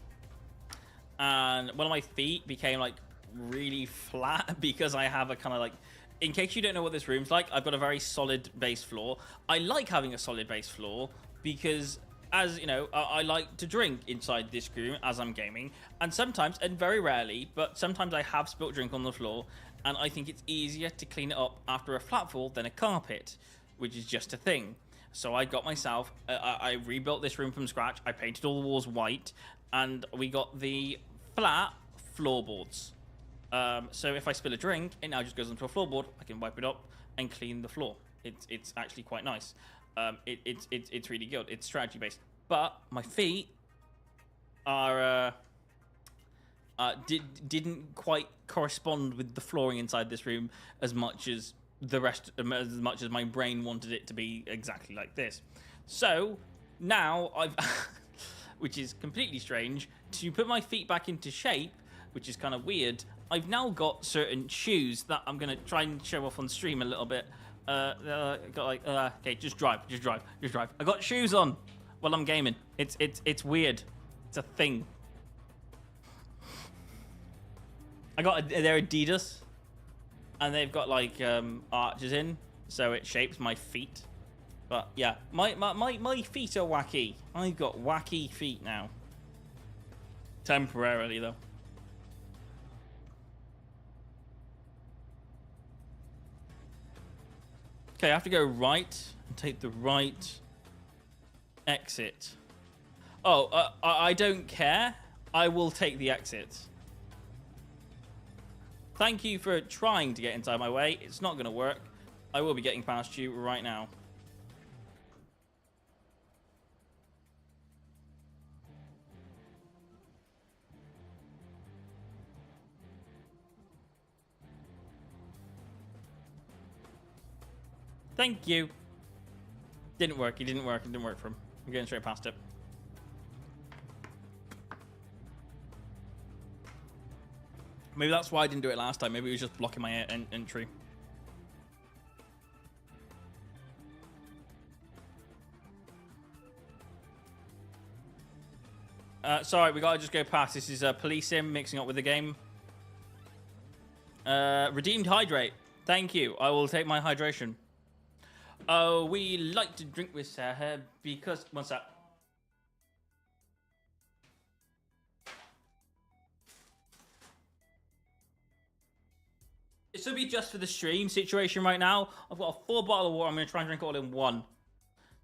and one of my feet became like really flat because I have a kind of like, in case you don't know what this room's like, I've got a very solid base floor. I like having a solid base floor because, as you know, I like to drink inside this room as I'm gaming, and sometimes, and very rarely, but sometimes I have spilt drink on the floor. And I think it's easier to clean it up after a flat floor than a carpet, which is just a thing. So I got myself, I rebuilt this room from scratch. I painted all the walls white, and we got the flat floorboards. So if I spill a drink, it now just goes onto a floorboard. I can wipe it up and clean the floor. It's actually quite nice. It's really good. It's strategy based. But my feet are didn't quite correspond with the flooring inside this room as much as the rest, as much as my brain wanted it to be exactly like this. So now I've, which is completely strange, to put my feet back into shape, which is kind of weird. I've now got certain shoes that I'm gonna try and show off on stream a little bit. Got like, okay, just drive. I got shoes on while I'm gaming. It's weird. It's a thing. They're Adidas, and they've got like arches in, so it shapes my feet. But yeah, my feet are wacky. I've got wacky feet now. Temporarily though. Okay, I have to go right and take the right exit. Oh, I don't care. I will take the exit. Thank you for trying to get inside my way. It's not going to work. I will be getting past you right now. Thank you. Didn't work. It didn't work. It didn't work for him. I'm going straight past it. Maybe that's why I didn't do it last time. Maybe it was just blocking my entry. Sorry, we gotta just go past. This is police sim mixing up with the game. Redeemed hydrate. Thank you. I will take my hydration. Oh, we like to drink with Sarah because... What's that? This will be just for the stream situation right now. I've got a full bottle of water. I'm going to try and drink it all in one.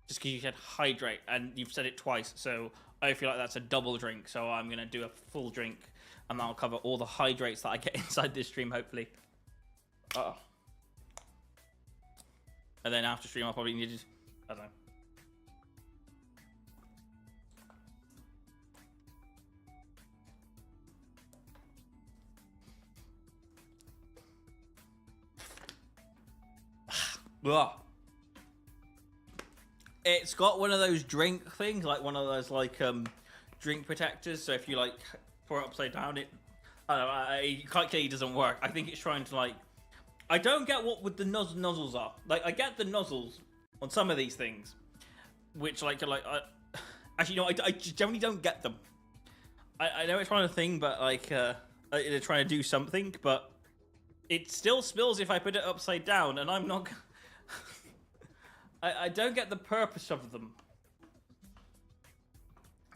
Just because you said hydrate, and you've said it twice, so I feel like that's a double drink. So I'm going to do a full drink, and that'll cover all the hydrates that I get inside this stream, hopefully. And then after stream, I'll probably need to, I don't know. Ugh. It's got one of those drink things, like one of those like drink protectors. So if you like pour it upside down, I don't know, it quite clearly doesn't work. I think it's trying to like. I don't get what with the nozzles are. Like I get the nozzles on some of these things, which like actually no, I generally don't get them. I know it's trying to thing, but like they're trying to do something, but it still spills if I put it upside down, and I'm not. I don't get the purpose of them.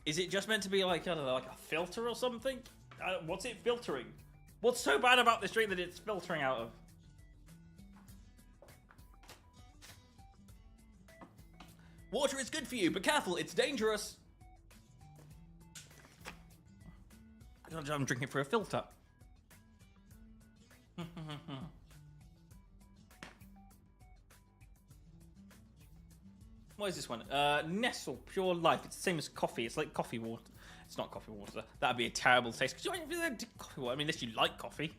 Is it just meant to be like, I don't know, like a filter or something? What's it filtering? What's so bad about this drink that it's filtering out of? Water is good for you, but careful, it's dangerous. I'm drinking through a filter. What is this one? Nestle Pure Life. It's the same as coffee. It's like coffee water. It's not coffee water. That'd be a terrible taste. Because you don't even do coffee water. I mean, unless you like coffee.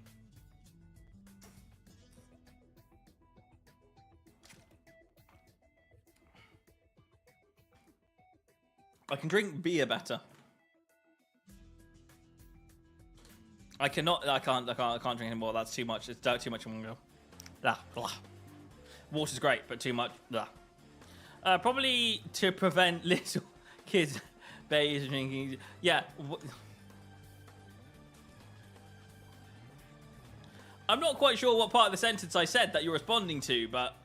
I can drink beer better. I cannot. I can't drink anymore. That's too much. It's too much in one go. Blah, blah. Water's great, but too much. Blah. Probably to prevent little kids, babies drinking. Yeah. I'm not quite sure what part of the sentence I said that you're responding to, but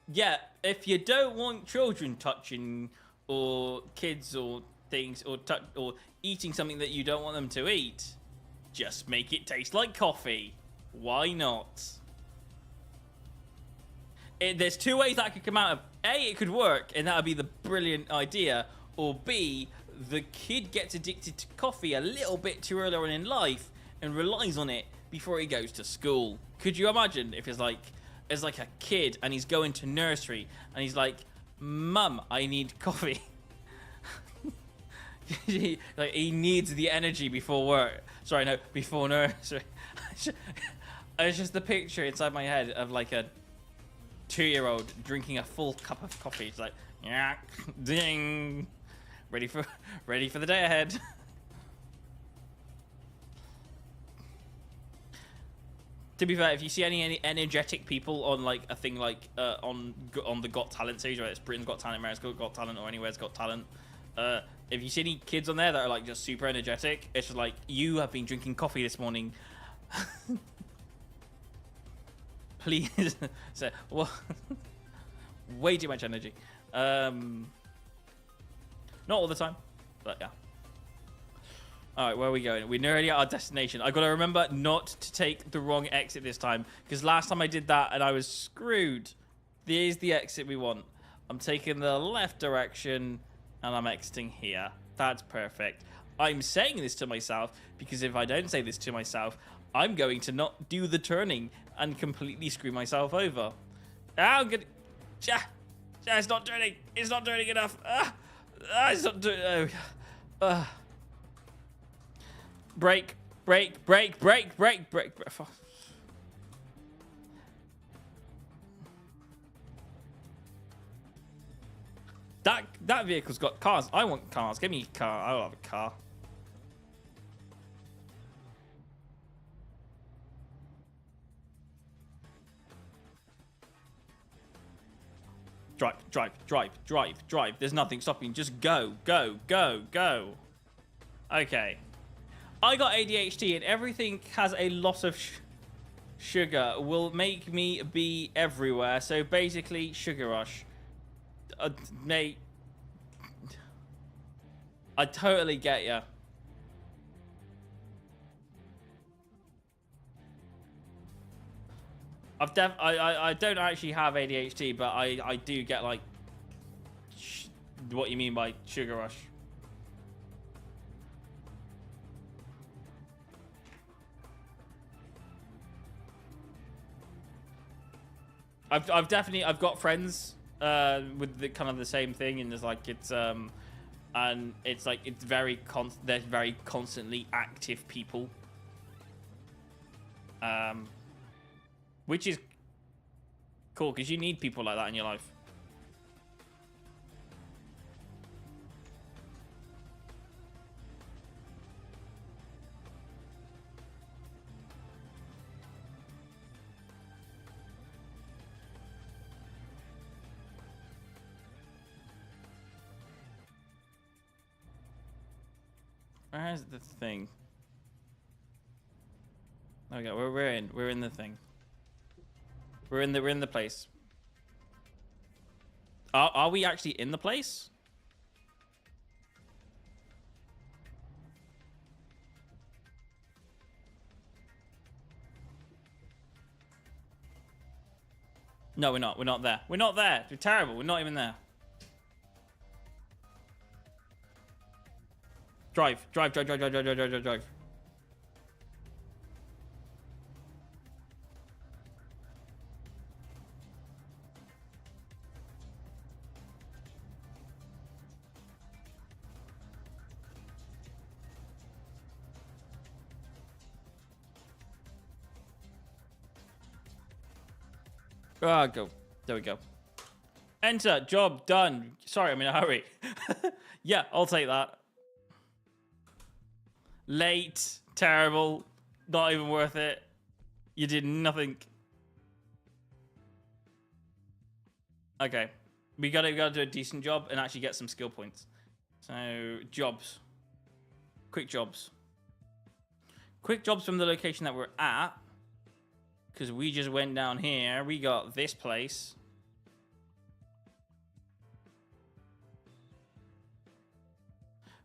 yeah, if you don't want children touching or kids or things or eating something that you don't want them to eat, just make it taste like coffee. Why not? There's two ways that could come out of. A, it could work, and that would be the brilliant idea. Or B, the kid gets addicted to coffee a little bit too early on in life and relies on it before he goes to school. Could you imagine if it's like a kid and he's going to nursery and he's like, Mum, I need coffee. Like he needs the energy before work. Sorry, no, before nursery. It's just the picture inside my head of like a 2-year-old drinking a full cup of coffee. It's like, yeah, ding, ready for the day ahead. To be fair, if you see any energetic people on like a thing like on the Got Talent series, whether it's Britain's Got Talent, America's Got Talent, or Anywhere's Got Talent, if you see any kids on there that are like just super energetic, it's just like, you have been drinking coffee this morning. Please. So, well, way too much energy. Not all the time, but yeah. All right, where are we going? We're nearly at our destination. I got to remember not to take the wrong exit this time, because last time I did that and I was screwed. There's the exit we want. I'm taking the left direction and I'm exiting here. That's perfect. I'm saying this to myself because if I don't say this to myself, I'm going to not do the turning and completely screw myself over. I'm gonna... it's not turning. It's not turning enough. It's not doing... Brake. That vehicle's got cars. I want cars. Give me a car. I'll have a car. Drive. There's nothing stopping. Just go. Okay. I got ADHD and everything has a lot of sugar will make me be everywhere. So basically, sugar rush. Mate, I totally get ya. I don't actually have ADHD, but I do get like what you mean by sugar rush. I've definitely got friends with the kind of the same thing, and it's like and it's like they're very constantly active people, which is cool because you need people like that in your life. Where's the thing? There we go. We're in the thing. We're in the place. Are we actually in the place? No, we're not. We're not there. We're not there. We're terrible. We're not even there. Drive. Ah, go. There we go. Enter. Job done. Sorry, I'm in a hurry. Yeah, I'll take that. Late. Terrible. Not even worth it. You did nothing. Okay. We gotta do a decent job and actually get some skill points. So, jobs. Quick jobs. Quick jobs from the location that we're at. Because we just went down here. We got this place.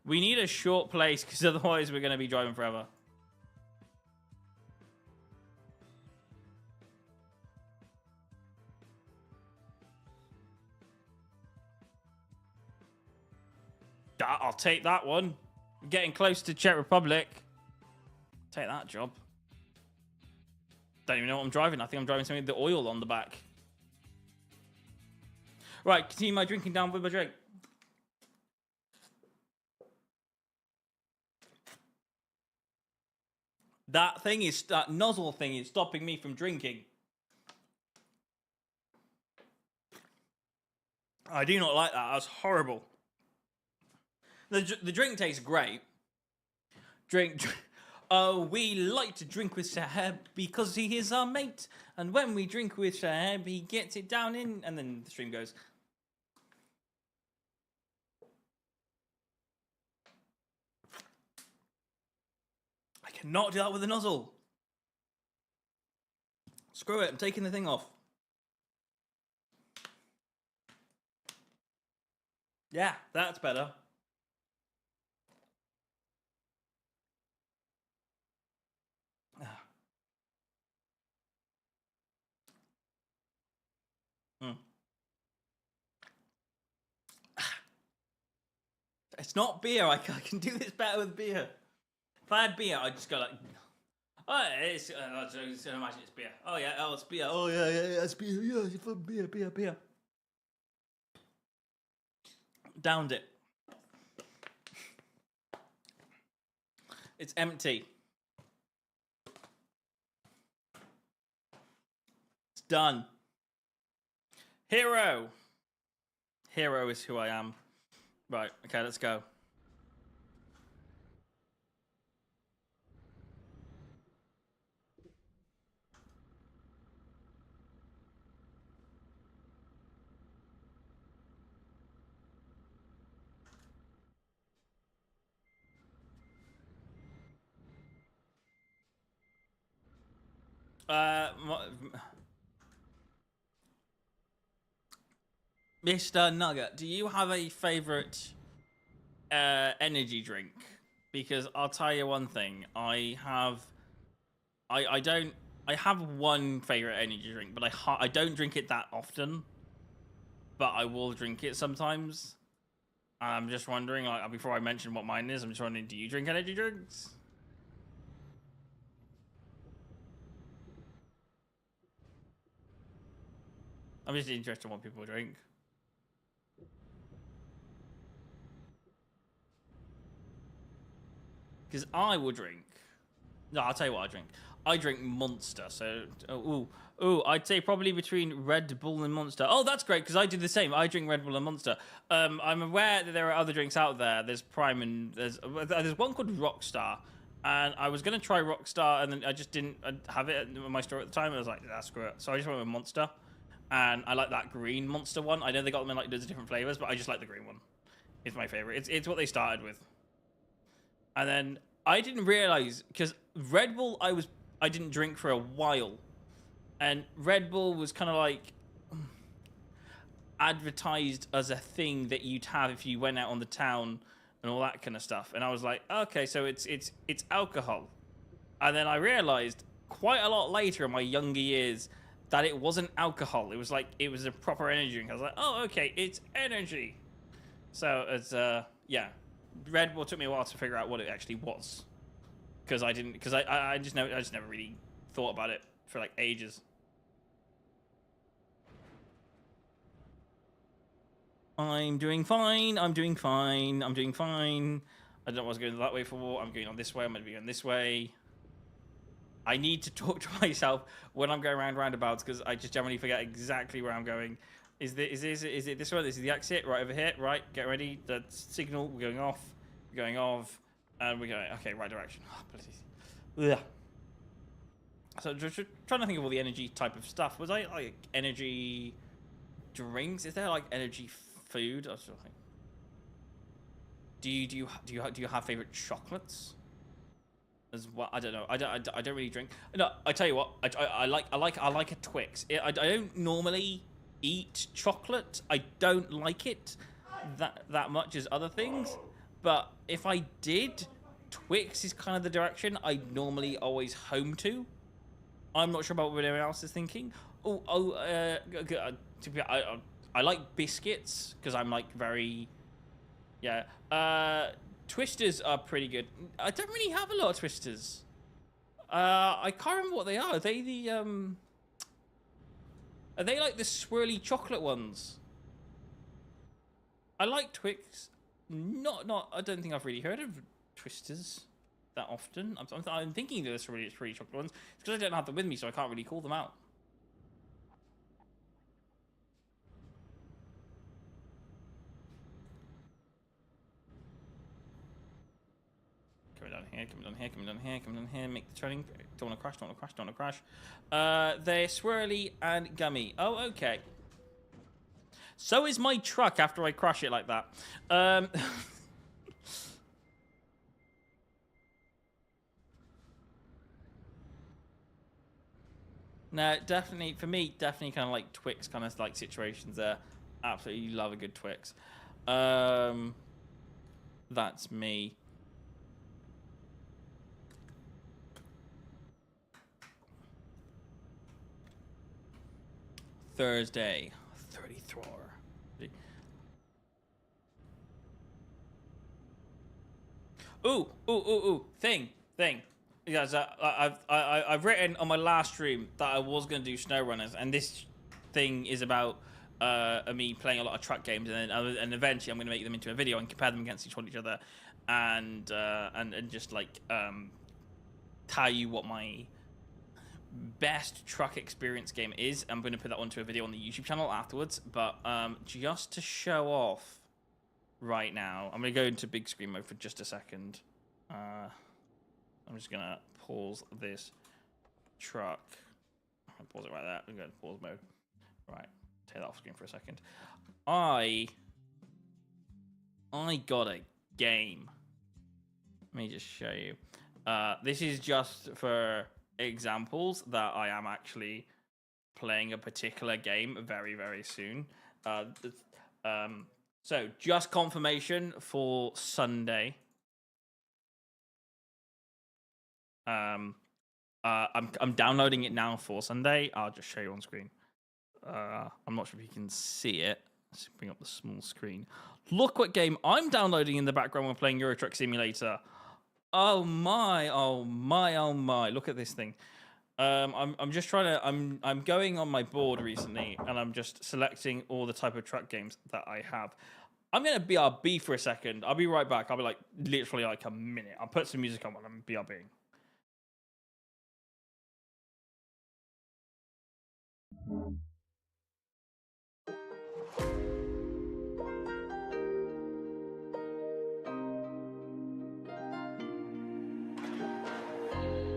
We need a short place because otherwise we're going to be driving forever. I'll take that one. We're getting close to Czech Republic. Take that job. Don't even know what I'm driving. I think I'm driving something with the oil on the back. Right, continue my drinking down with my drink. That nozzle thing is stopping me from drinking. I do not like that. That's horrible. The drink tastes great. Drink. Oh, we like to drink with Saheb because he is our mate. And when we drink with Saheb, he gets it down in... And then the stream goes. I cannot do that with a nozzle. Screw it, I'm taking the thing off. Yeah, that's better. It's not beer. I can do this better with beer. If I had beer, I'd just go like, oh, it's imagine it's beer. Oh yeah, oh it's beer. Oh yeah, it's beer. Yeah, it's for beer. Downed it. It's empty. It's done. Hero. Hero is who I am. Right, okay, let's go. Mr. Nugget, do you have a favorite energy drink? Because I'll tell you one thing, I I have one favorite energy drink, but I don't drink it that often. But I will drink it sometimes. I'm just wondering, like, before I mention what mine is, I'm just wondering, do you drink energy drinks? I'm just interested in what people drink. Because I will drink. No, I'll tell you what I drink. I drink Monster. So, I'd say probably between Red Bull and Monster. Oh, that's great because I do the same. I drink Red Bull and Monster. I'm aware that there are other drinks out there. There's Prime and there's one called Rockstar. And I was gonna try Rockstar, and then I just didn't have it in my store at the time. I was like, "That's screw it." So I just went with Monster, and I like that green Monster one. I know they got them in like loads of different flavors, but I just like the green one. It's my favorite. It's what they started with. And then I didn't realize because Red Bull I didn't drink for a while, and Red Bull was kind of like advertised as a thing that you'd have if you went out on the town and all that kind of stuff. And I was like, okay, so it's alcohol. And then I realized quite a lot later in my younger years that it wasn't alcohol. It was a proper energy drink. I was like, oh, okay, it's energy. So it's yeah, Red Bull took me a while to figure out what it actually was, because I just never really thought about it for like ages. I'm doing fine. I'm doing fine. I'm doing fine. I don't know what I was going that way for. I'm going on this way. I'm going to be going this way. I need to talk to myself when I'm going around roundabouts because I just generally forget exactly where I'm going. Is it this one? This is the exit right over here. Right, get ready. The signal. We're going off. We're going off, and we're going. Okay, right direction. Oh, please. Ugh. So just trying to think of all the energy type of stuff. Was I like energy drinks? Is there like energy food or something? Do you have favorite chocolates as well? I don't know. I don't really drink. No, I tell you what. I like a Twix. I don't normally eat chocolate. I don't like it that much as other things. But if I did, Twix is kind of the direction I normally always home to. I'm not sure about what anyone else is thinking. I like biscuits because I'm like very, yeah. Twisters are pretty good. I don't really have a lot of Twisters. I can't remember what they are. Are they the Are they like the swirly chocolate ones? I like Twix. I don't think I've really heard of Twisters that often. I'm thinking they're the swirly chocolate ones. It's because I don't have them with me, so I can't really call them out. Coming down here, coming down here, coming down here, coming down here. Make the turning. Don't want to crash, don't want to crash, don't want to crash. They're swirly and gummy. Oh, okay. So is my truck after I crash it like that. No, definitely, for me, definitely kind of like Twix kind of like situations there. Absolutely love a good Twix. That's me. Thursday, 34. Ooh. Thing. Guys, I've written on my last stream that I was going to do SnowRunners, and this thing is about me playing a lot of truck games, and eventually I'm going to make them into a video and compare them against each other, and just like tell you what my best truck experience game is. I'm going to put that onto a video on the YouTube channel afterwards, but just to show off right now, I'm going to go into big screen mode for just a second. I'm just going to pause this truck. I'll pause it right there. I'm going to pause mode. Right, take that off screen for a second. I got a game. Let me just show you. This is just for examples that I am actually playing a particular game very, very soon. So just confirmation for Sunday. I'm downloading it now for Sunday. I'll just show you on screen. I'm not sure if you can see it. Let's bring up the small screen. Look what game I'm downloading in the background when playing EUROTRUCK Simulator. Oh my, oh my, oh my. Look at this thing. I'm just trying to, I'm going on my board recently and I'm just selecting all the type of truck games that I have. I'm going to BRB for a second. I'll be right back. I'll be like, literally like a minute. I'll put some music on while I'm BRBing.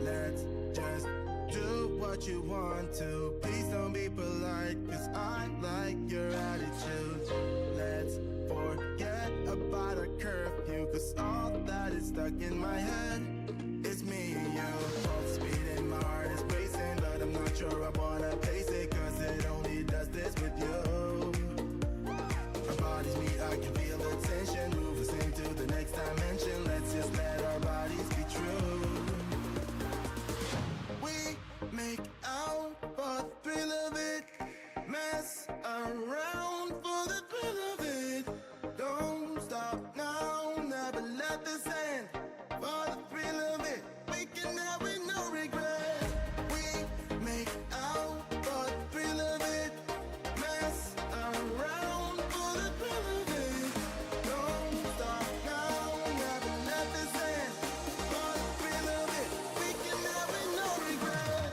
Let's just do what you want to. Please don't be polite, cause I like your attitude. Let's forget about a curfew, cause all that is stuck in my head. It's me and you. Both speed and my heart is racing, but I'm not sure I wanna pace it, cause it only does this with you. Our bodies meet, I can feel the tension. Move us into the next dimension. Let's just let our bodies be true. We make out for the thrill of it. Mess around for the thrill of it. Don't stop now, never let this end. For the thrill of it, we can have it, no regret. We make out for the thrill of it. Mess around for the thrill of it. Don't stop now, never let this end. For the thrill of it, we can have it, no regret.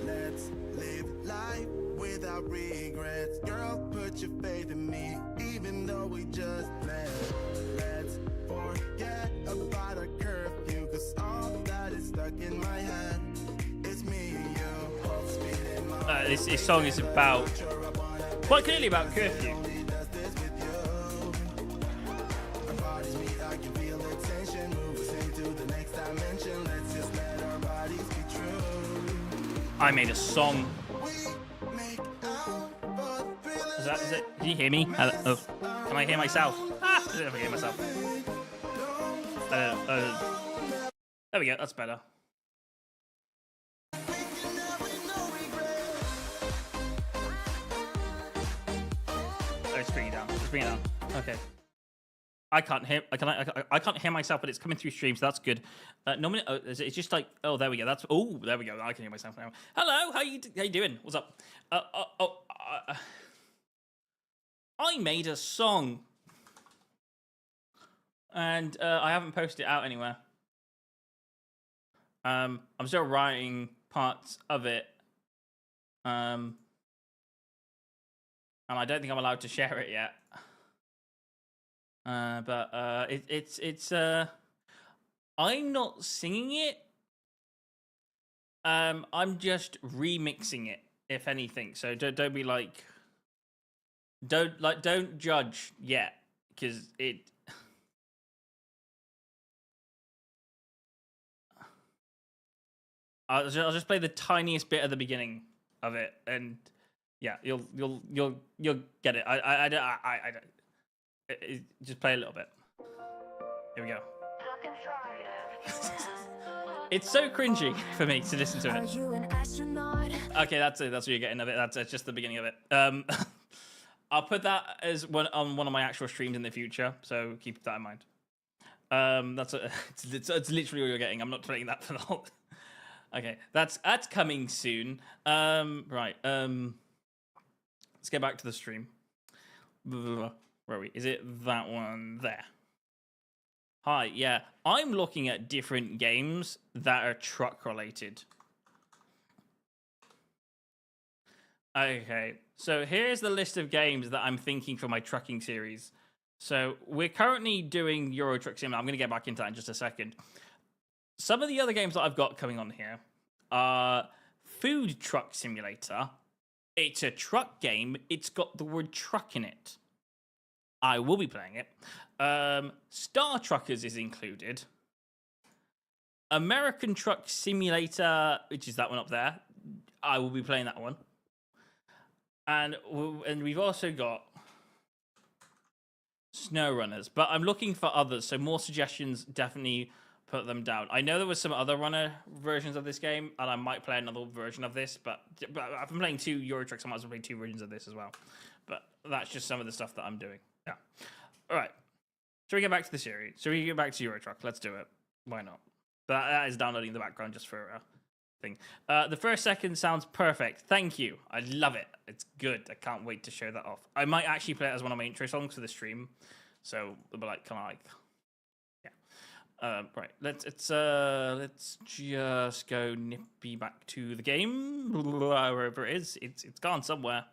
Let's live life without regrets. Girl, put your faith in me, even though we just met. Let's forget about a curfew, cause all that is stuck in my head. It's me and you, both speed in my This song is about, quite clearly about curfew. only does this with you. Our bodies meet, I can feel the tension. Move us into the next dimension. Let's just let our bodies be true. I made a song. We make out for the thrill of Is it? Can you hear me? Hello? Oh, can I hear myself? Ah, I don't know if I hear myself. There we go. That's better. Let's bring it down. Let's bring it down. Okay. I can't hear. I can't hear myself, but it's coming through stream, so that's good. Normally, it's just like, oh, there we go. That's there we go. I can hear myself now. Hello, how you doing? What's up? I made a song, and I haven't posted it out anywhere. I'm still writing parts of it, and I don't think I'm allowed to share it yet. But it's I'm not singing it. I'm just remixing it, if anything. So don't be like, don't judge yet, because it. I'll just play the tiniest bit at the beginning of it, and yeah, you'll get it. I don't. Just play a little bit. Here we go. It's so cringy for me to listen to Are it. you an astronaut? Okay, that's it. That's what you're getting of it. That's just the beginning of it. I'll put that as on one of my actual streams in the future, so keep that in mind. It's literally all you're getting. I'm not playing that for the whole. Okay, that's coming soon. Right. Let's get back to the stream. Where are we? Is it that one there? Hi, yeah. I'm looking at different games that are truck related. Okay, so here's the list of games that I'm thinking for my trucking series. So we're currently doing EUROTRUCK Simulator. I'm going to get back into that in just a second. some of the other games that I've got coming on here are Food Truck Simulator. It's a truck game. It's got the word truck in it. I will be playing it. Star Truckers is included. American Truck Simulator, which is that one up there. I will be playing that one. And we've also got Snow Runners, but I'm looking for others, so more suggestions, definitely put them down. I know there was some other runner versions of this game, and I might play another version of this, but I've been playing 2 EUROTRUCks, I might as well play 2 versions of this as well. But that's just some of the stuff that I'm doing. Yeah. All right. Shall we get back to the series? Shall we get back to EUROTRUCK? Let's do it. Why not? That is downloading in the background just for a thing. The first second sounds perfect. Thank you. I love it. It's good. I can't wait to show that off. I might actually play it as one of my intro songs for the stream. So it'll be like, kind of like, yeah. Right. Let's just go nippy back to the game, wherever it is. It's gone somewhere.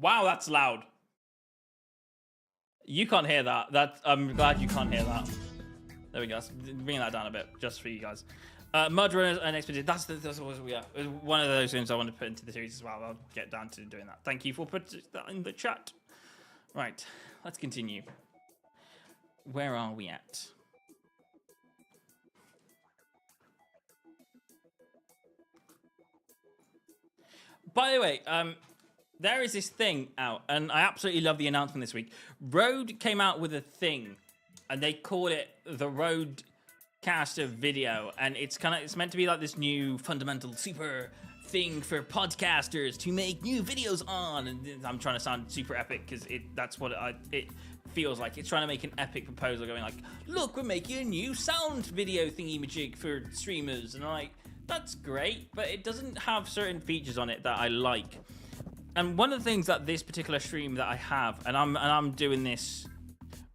Wow, that's loud. You can't hear that. I'm glad you can't hear that. There we go. Let's bring that down a bit, just for you guys. Mud Runners and Expedition. That's one of those things I want to put into the series as well. I'll get down to doing that. Thank you for putting that in the chat. Right, let's continue. Where are we at? By the way, there is this thing out, and I absolutely love the announcement this week. Rode came out with a thing, and they called it the Rodecaster video, and it's meant to be like this new fundamental super thing for podcasters to make new videos on. And I'm trying to sound super epic because that's what it feels like. It's trying to make an epic proposal, going like, "Look, we're making a new sound video thingy-majig for streamers," and I'm like, that's great, but it doesn't have certain features on it that I like. And one of the things that this particular stream that I have, and I'm doing this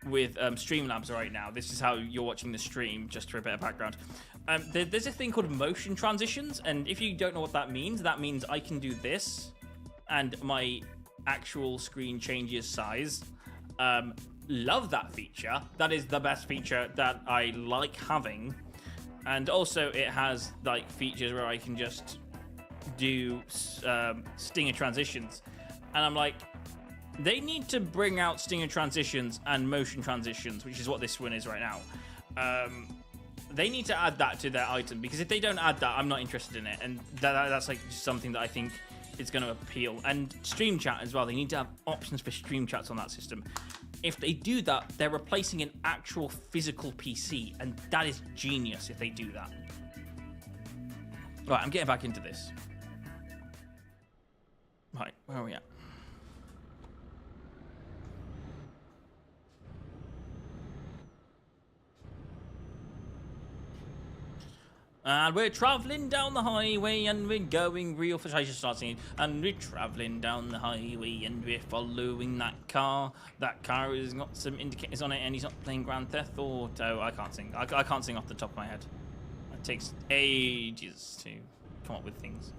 with Streamlabs right now. This is how you're watching the stream, just for a bit of background. There's a thing called motion transitions, and if you don't know what that means I can do this, and my actual screen changes size. Love that feature. That is the best feature that I like having. And also it has like features where I can just do stinger transitions, and I'm like, they need to bring out stinger transitions and motion transitions, which is what this one is right now. They need to add that to their item, because if they don't add that, I'm not interested in it, and that's like something that I think is going to appeal. And stream chat as well, they need to have options for stream chats on that system. If they do that, they're replacing an actual physical PC, and that is genius if they do that. Right, I'm getting back into this. Right, where are we at? And we're traveling down the highway, and we're going real fast. I should start singing. And we're traveling down the highway, and we're following that car. That car has got some indicators on it, and he's not playing Grand Theft Auto. I can't sing. I can't sing off the top of my head. It takes ages to come up with things.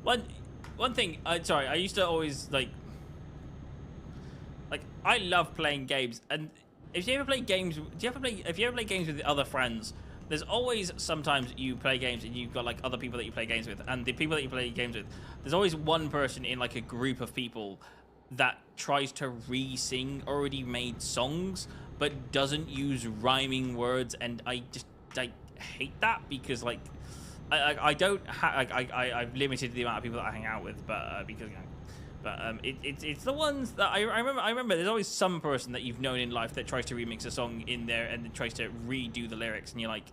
One thing. Sorry, I used to always like. I love playing games, and if you ever play games, if you ever play games with other friends, there's always sometimes you play games and you've got like other people that you play games with, and the people that you play games with, there's always one person in like a group of people that tries to re-sing already made songs but doesn't use rhyming words, and I hate that, because like I've limited the amount of people that I hang out with, but it's the ones that I remember. There's always some person that you've known in life that tries to remix a song in there and then tries to redo the lyrics, and you're like,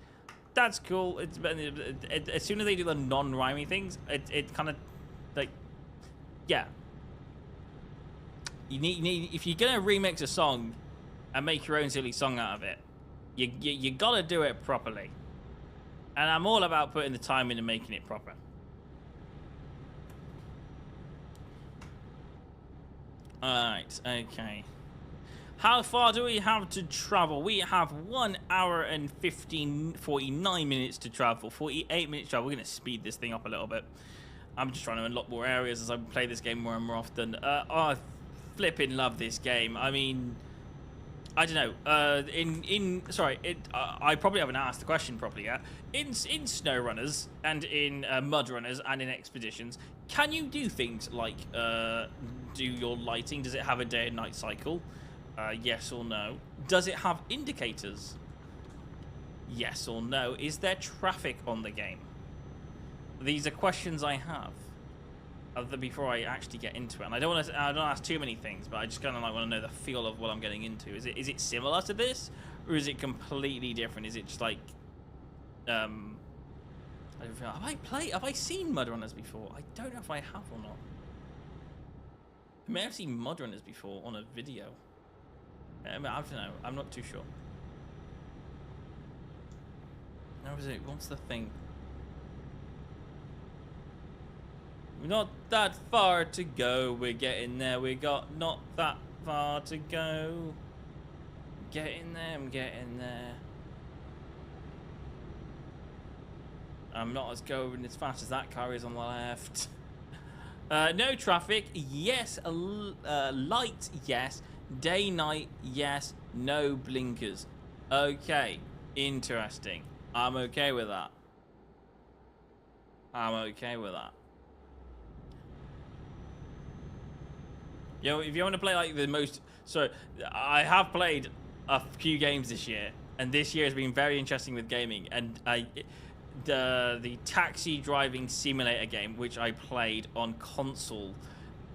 that's cool. As soon as they do the non-rhyming things, it kind of like, yeah. You need if you're gonna remix a song and make your own silly song out of it, you gotta do it properly. And I'm all about putting the time in and making it proper. Alright, okay. How far do we have to travel? We have 1 hour and 49 minutes to travel. 48 minutes to travel. We're going to speed this thing up a little bit. I'm just trying to unlock more areas as I play this game more and more often. I flipping love this game. I mean, I don't know. I probably haven't asked the question properly yet. In snow runners and in mud runners and in expeditions, can you do things like do your lighting? Does it have a day and night cycle? Yes or no. Does it have indicators? Yes or no. Is there traffic on the game? These are questions I have. Before I actually get into it, and I don't ask too many things, but I just kind of like want to know the feel of what I'm getting into. Is it similar to this, or is it completely different? Is it just like, I don't feel. Have I seen Mud Runners before? I don't know if I have or not. I may have seen Mud Runners before on a video. I don't know. I'm not too sure. Now is it? What's the thing? We're not that far to go. We're getting there. We got not that far to go. Getting there. I'm getting there. I'm not as going as fast as that car is on the left. No traffic. Yes. Light. Yes. Day, night. Yes. No blinkers. Okay. Interesting. I'm okay with that. I'm okay with that. You know, if you want to play like the most, so I have played a few games this year, and this year has been very interesting with gaming. And the taxi driving simulator game, which I played on console,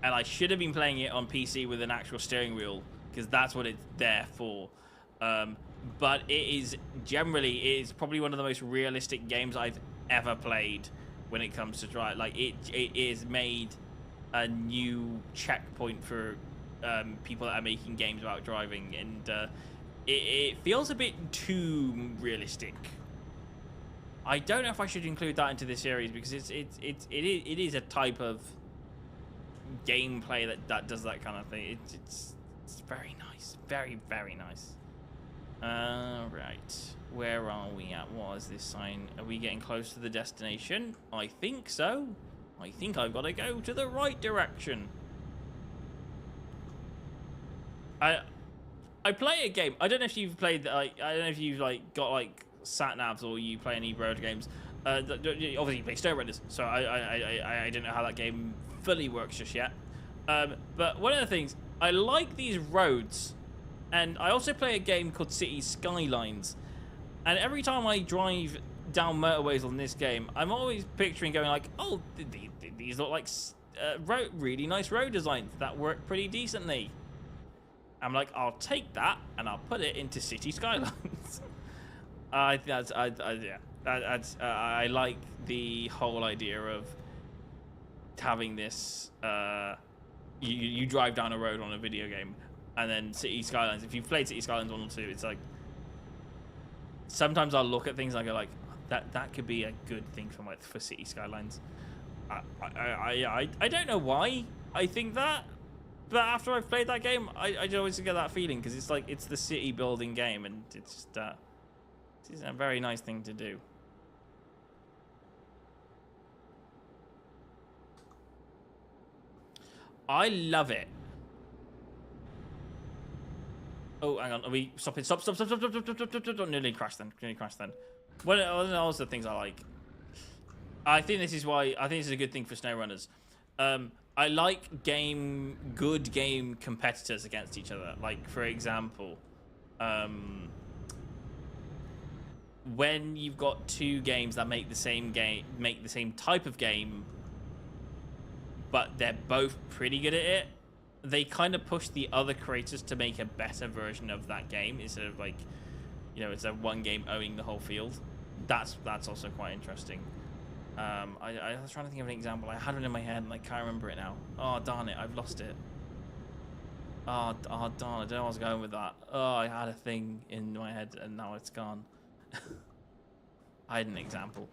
and I should have been playing it on PC with an actual steering wheel because that's what it's there for. But it is probably one of the most realistic games I've ever played when it comes to drive. Like it is made a new checkpoint for people that are making games about driving, and it feels a bit too realistic. I don't know if I should include that into this series because it is a type of gameplay that does that kind of thing. It's very nice, very nice. Right, where are we at? What is this sign? Are we getting close to the destination? I think so. I think I've got to go to the right direction. I play a game. I don't know if you've played. I don't know if you've like got like sat navs or you play any road games. Obviously you play Snow Runners, so I don't know how that game fully works just yet. But one of the things I like these roads, and I also play a game called City Skylines, and every time I drive down motorways on this game, I'm always picturing going like, oh, these look like really nice road designs that work pretty decently. I'm like, I'll take that and I'll put it into City Skylines. I like the whole idea of having this. You drive down a road on a video game, and then City Skylines. If you've played City Skylines 1 or 2, it's like sometimes I'll look at things and I go like, that could be a good thing for City Skylines. I don't know why I think that, but after I've played that game, I always get that feeling because it's like it's the city building game, and it's just it's a very nice thing to do. I love it. Oh, hang on. Are we stopping? Stop. Nearly crashed then. One of the things I like. I think this is a good thing for SnowRunners. I like good game competitors against each other. Like, for example, when you've got two games that make the same type of game, but they're both pretty good at it, they kind of push the other creators to make a better version of that game instead of like, you know, it's a one game owning the whole field. That's also quite interesting. I was trying to think of an example. I had one in my head and I can't remember it now. Oh darn it, I've lost it. Oh darn, I don't know where I was going with that. Oh, I had a thing in my head and now it's gone. I had an example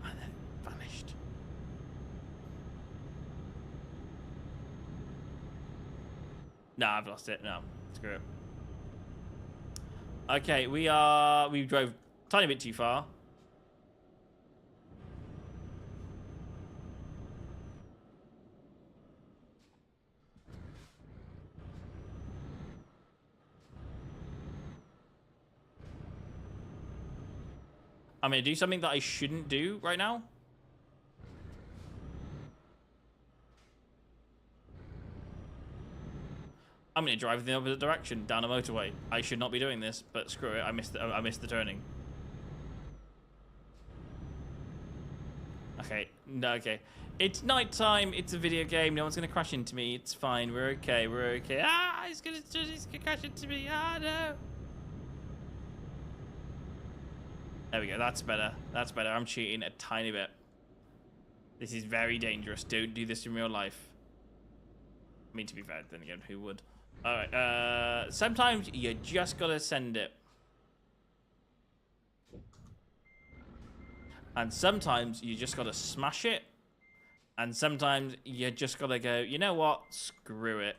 and then it vanished. No, I've lost it. No, screw it. Okay, we drove a tiny bit too far. I'm going to do something that I shouldn't do right now. I'm going to drive in the opposite direction down a motorway. I should not be doing this, but screw it. I missed the turning. Okay. No, okay. It's nighttime. It's a video game. No one's going to crash into me. It's fine. We're okay. We're okay. Ah, he's going to crash into me. Ah, no. There we go. That's better. That's better. I'm cheating a tiny bit. This is very dangerous. Don't do this in real life. I mean, to be fair, then again, who would? All right. Sometimes you just got to send it. And sometimes you just got to smash it. And sometimes you just got to go, you know what? Screw it.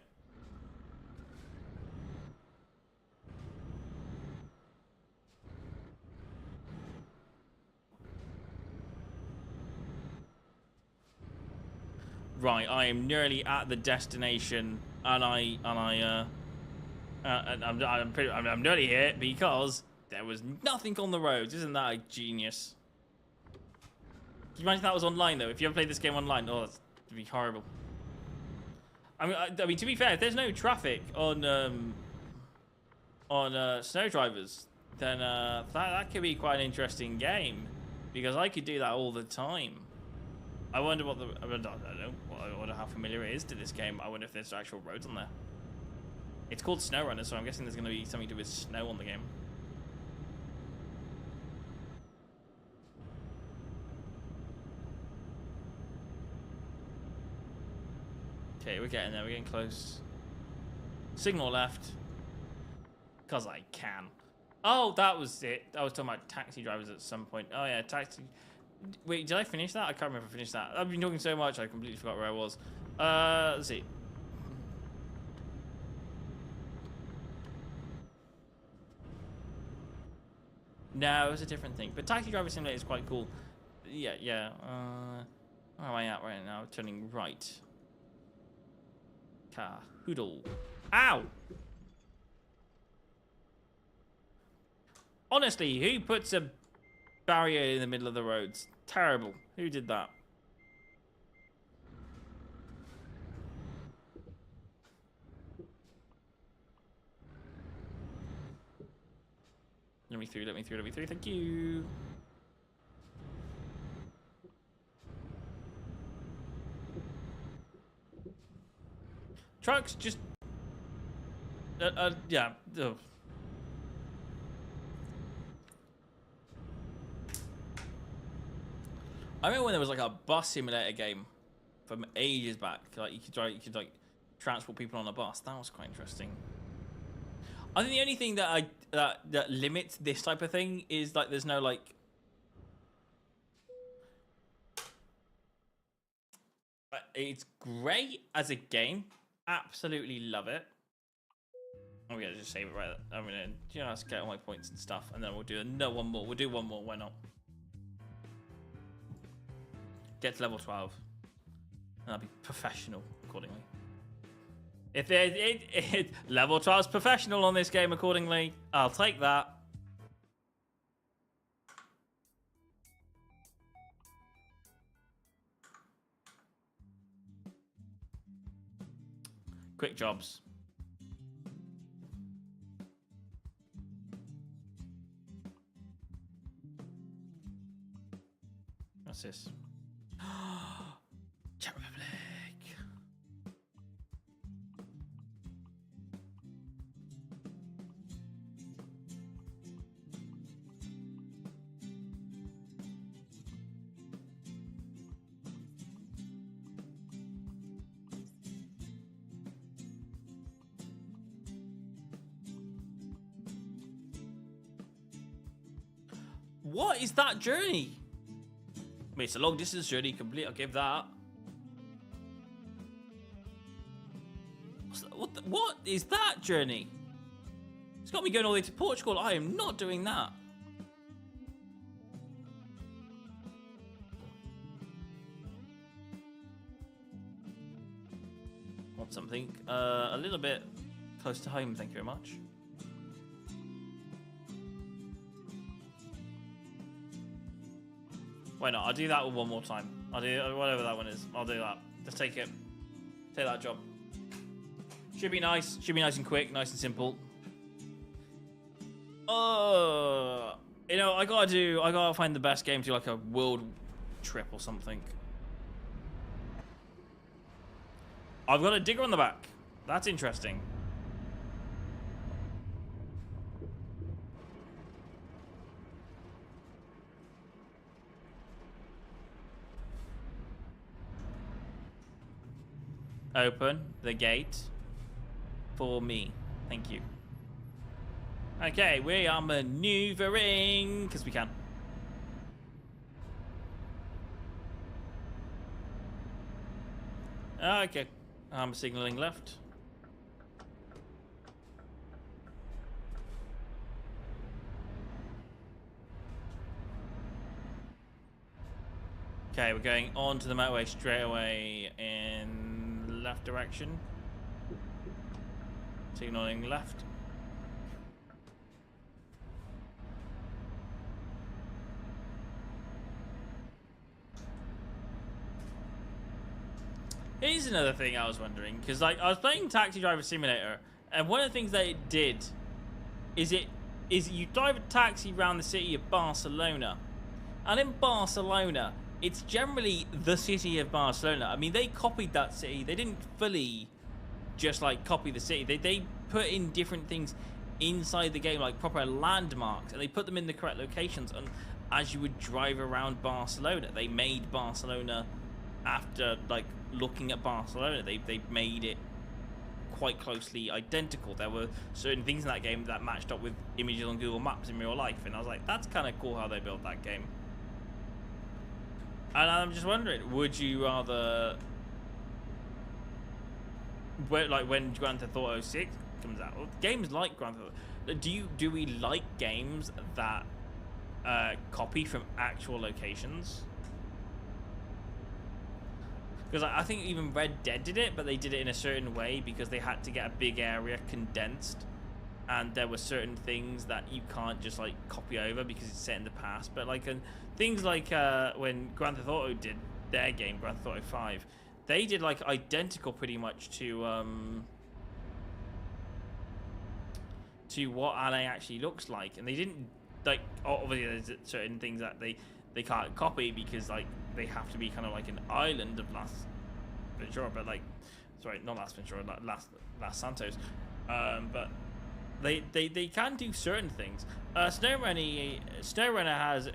Right, I am nearly at the destination, and I'm nearly here because there was nothing on the roads. Isn't that a genius? Can you imagine that was online though? If you ever played this game online, oh, that'd be horrible. I mean, to be fair, if there's no traffic on snow drivers, then that could be quite an interesting game because I could do that all the time. I wonder what I don't know. I wonder how familiar it is to this game. I wonder if there's actual roads on there. It's called SnowRunner, so I'm guessing there's going to be something to do with snow on the game. Okay, we're getting there. We're getting close. Signal left. Because I can. Oh, that was it. I was talking about taxi drivers at some point. Oh, yeah, taxi... Wait, did I finish that? I can't remember if I finished that. I've been talking so much, I completely forgot where I was. Let's see. No, it was a different thing. But Taxi Driver Simulator is quite cool. Yeah, yeah. Where am I at right now? Turning right. Cahoodle. Ow! Honestly, who puts a barrier in the middle of the roads? Terrible. Who did that? Let me through, let me through, let me through. Thank you. Trucks just... yeah. Ugh. I remember when there was like a bus simulator game from ages back. Like you could like transport people on a bus. That was quite interesting. I think the only thing that that limits this type of thing is like there's no like it's great as a game. Absolutely love it. I'm gonna just save it right. I'm gonna just get all my points and stuff, and then we'll do one more. We'll do one more. Why not? Get to level 12, and I'll be professional accordingly. If level 12 is professional on this game accordingly, I'll take that. Quick jobs. What's this? Czech Republic. What is that journey? I mean, it's a long distance journey, complete. I'll give that. What is that journey? It's got me going all the way to Portugal. I am not doing that. Want something a little bit close to home, thank you very much. Why not? I'll do that one more time. I'll do whatever that one is. I'll do that. Just take it. Take that job. Should be nice. Should be nice and quick, nice and simple. You know, I gotta find the best game to do like a world trip or something. I've got a digger on the back. That's interesting. Open the gate for me. Thank you. Okay, we are maneuvering because we can. Okay, I'm signaling left. Okay, we're going onto the motorway straight away in left direction. Signaling left. Here's another thing I was wondering, because like I was playing Taxi Driver Simulator, and one of the things that it did is you drive a taxi around the city of Barcelona, and in Barcelona, it's generally the city of Barcelona. I mean, they copied that city. They didn't fully just like copy the city. They put in different things inside the game, like proper landmarks, and they put them in the correct locations. And as you would drive around Barcelona, they made Barcelona after like looking at Barcelona. They made it quite closely identical. There were certain things in that game that matched up with images on Google Maps in real life, and I was like, that's kind of cool how they built that game. And I'm just wondering, would you rather, like when Grand Theft Auto 6 comes out, games like Grand Theft Auto, do we like games that copy from actual locations? Because I think even Red Dead did it, but they did it in a certain way because they had to get a big area condensed, and there were certain things that you can't just like copy over because it's set in the past. But like things like when Grand Theft Auto did their game, Grand Theft Auto 5, they did like identical pretty much to what LA actually looks like, and they didn't like, obviously there's certain things that they can't copy because like they have to be kind of like an island of Las Ventura, but like, sorry, not Las Ventura, Las Santos, but they can do certain things. SnowRunner has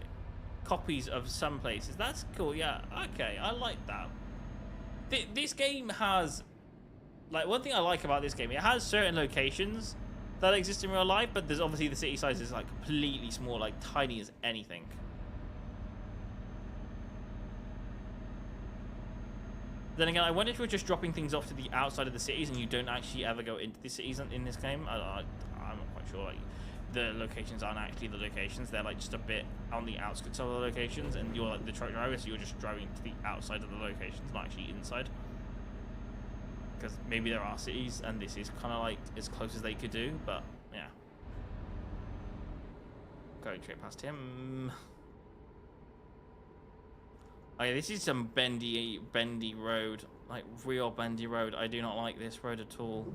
copies of some places. That's cool. Yeah, okay, I like that. This game has, like, one thing I like about this game, it has certain locations that exist in real life, but there's obviously the city size is like completely small, like tiny as anything. Then again, I wonder if you're just dropping things off to the outside of the cities and you don't actually ever go into the cities in this game. I'm not quite sure. Like, the locations aren't actually the locations. They're like just a bit on the outskirts of the locations, and you're like the truck driver, so you're just driving to the outside of the locations, not actually inside. Because maybe there are cities, and this is kind of like as close as they could do, but yeah. Going straight past him. Oh yeah, this is some bendy road, like real bendy road. I do not like this road at all.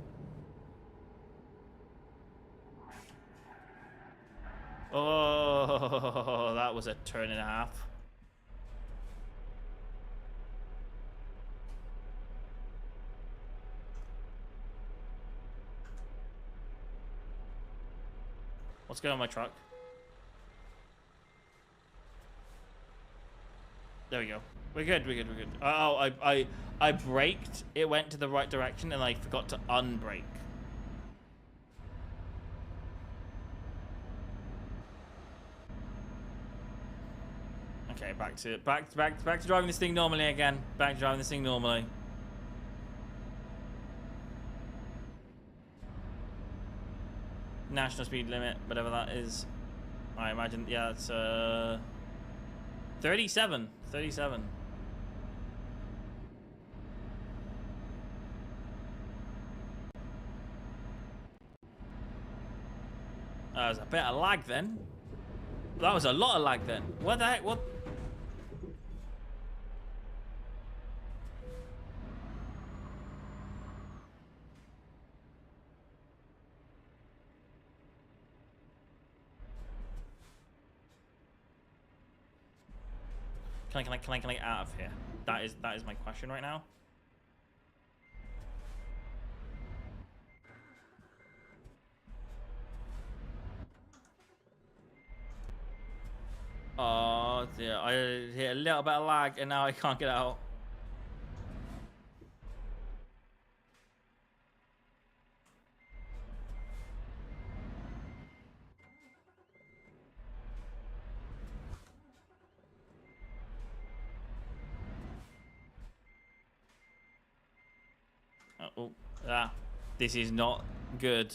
Oh, that was a turn and a half. What's going on my truck? There we go. We're good. Oh, I braked. It went to the right direction, and I forgot to unbrake. Okay, back to driving this thing normally again. Back to driving this thing normally. National speed limit, whatever that is. I imagine, yeah, it's 37. That was a bit of lag then. That was a lot of lag then. What the heck? What? Can I get out of here? That is my question right now. Oh dear, I hit a little bit of lag and now I can't get out. Oh, this is not good.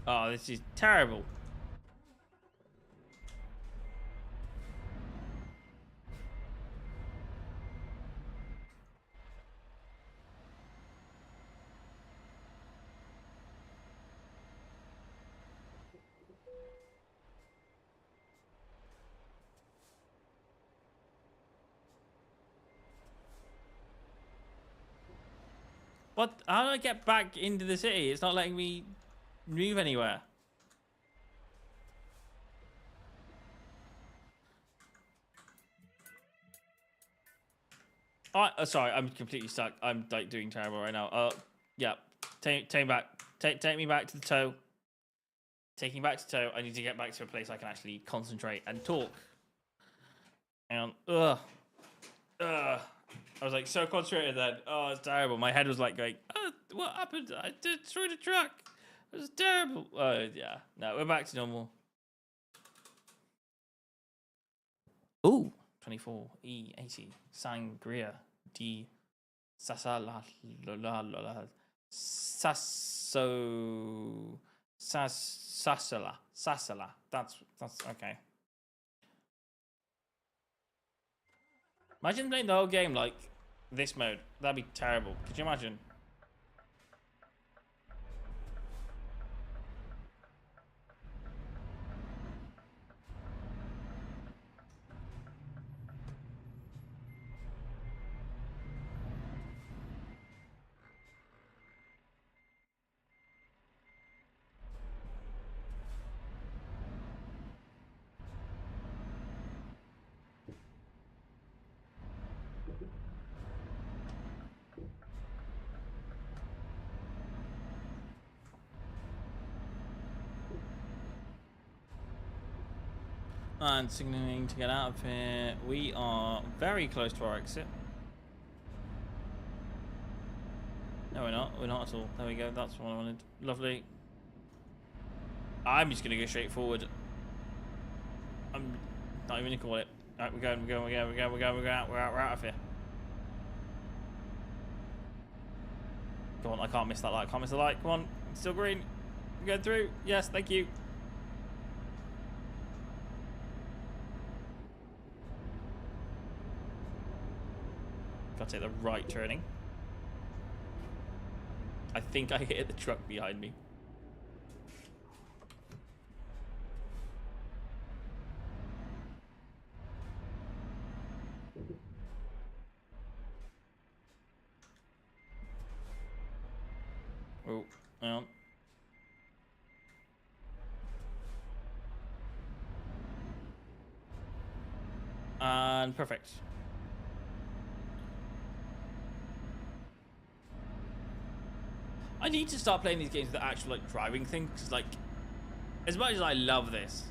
Oh, this is terrible. What? How do I get back into the city? It's not letting me move anywhere. Oh, sorry, I'm completely stuck. I'm like doing terrible right now. Yeah, take me back. Take me back to the toe. Taking back to toe. I need to get back to a place I can actually concentrate and talk. And I was like so concentrated then. Oh, it's terrible. My head was like going, oh, what happened? I destroyed a truck. It was terrible. Oh, yeah. No, we're back to normal. Ooh, 24, E80, Sangria, D, Sasala, Sasala. That's okay. Imagine playing the whole game like this mode. That'd be terrible. Could you imagine? And signaling to get out of here. We are very close to our exit. No, we're not. We're not at all. There we go. That's what I wanted. Lovely. I'm just going to go straight forward. I'm not even going to call it. Alright, we're going. We're out of here. Come on, I can't miss that light. Can't miss the light. Come on. It's still green. We're going through. Yes, thank you. Got to take the right turning. I think I hit the truck behind me. Oh, hang on. And perfect. I need to start playing these games with the actual like driving thing, because like, as much as I love this,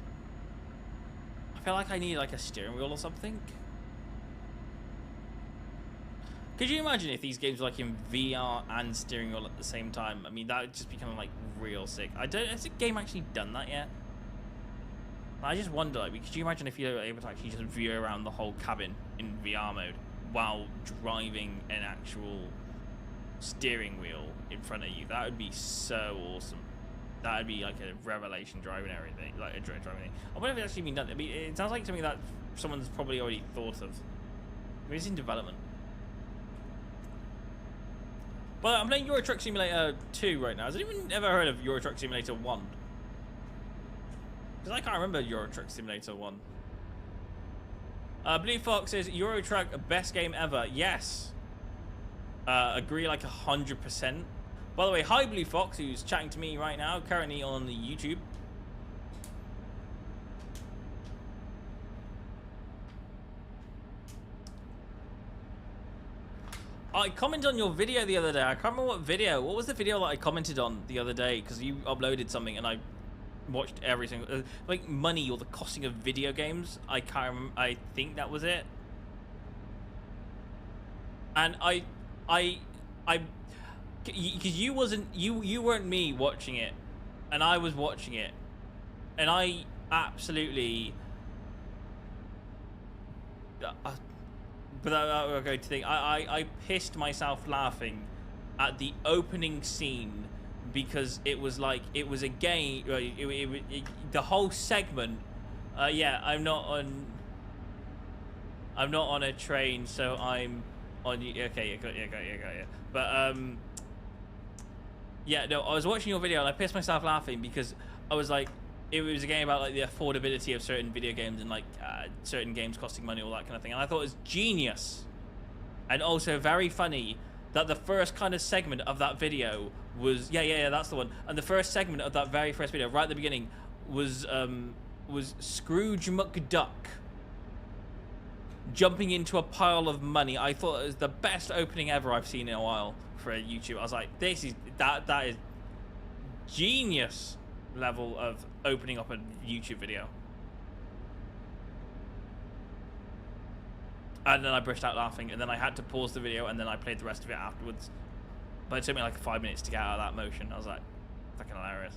I feel like I need like a steering wheel or something. Could you imagine if these games were like in VR and steering wheel at the same time? I mean, that would just be kind of like real sick. Has the game actually done that yet? I just wonder, like, could you imagine if you were able to actually just view around the whole cabin in VR mode while driving an actual steering wheel in front of you. That would be so awesome. That would be like a revelation driving everything, like a driving thing. I wonder if it's actually been done. I mean, it sounds like something that someone's probably already thought of. Maybe it's in development. Well, I'm playing EUROTRUCK Simulator 2 right now. Has anyone ever heard of EUROTRUCK Simulator 1? Because I can't remember EUROTRUCK Simulator 1. Blue Fox says, EUROTRUCK, best game ever. Yes. Agree like 100%. By the way, hi Blue Fox, who's chatting to me right now, currently on the YouTube. I commented on your video the other day. I can't remember what video. What was the video that I commented on the other day? Because you uploaded something and I watched every single... like money or the costing of video games. I can't remember. I think that was it. And because you weren't me watching it, and I was watching it, and I absolutely without going to think, I pissed myself laughing at the opening scene, because it was like, it was a game, the whole segment. Yeah, I'm not on a train, so I'm on. Okay, yeah. But yeah, no, I was watching your video and I pissed myself laughing because I was like, it was a game about like the affordability of certain video games and like certain games costing money, all that kind of thing. And I thought it was genius and also very funny that the first kind of segment of that video was, yeah, that's the one. And the first segment of that very first video, right at the beginning, was Scrooge McDuck jumping into a pile of money. I thought it was the best opening ever I've seen in a while for a YouTube. I was like, that is genius level of opening up a YouTube video. And then I burst out laughing, and then I had to pause the video, and then I played the rest of it afterwards. But it took me like 5 minutes to get out of that motion. I was like, fucking hilarious.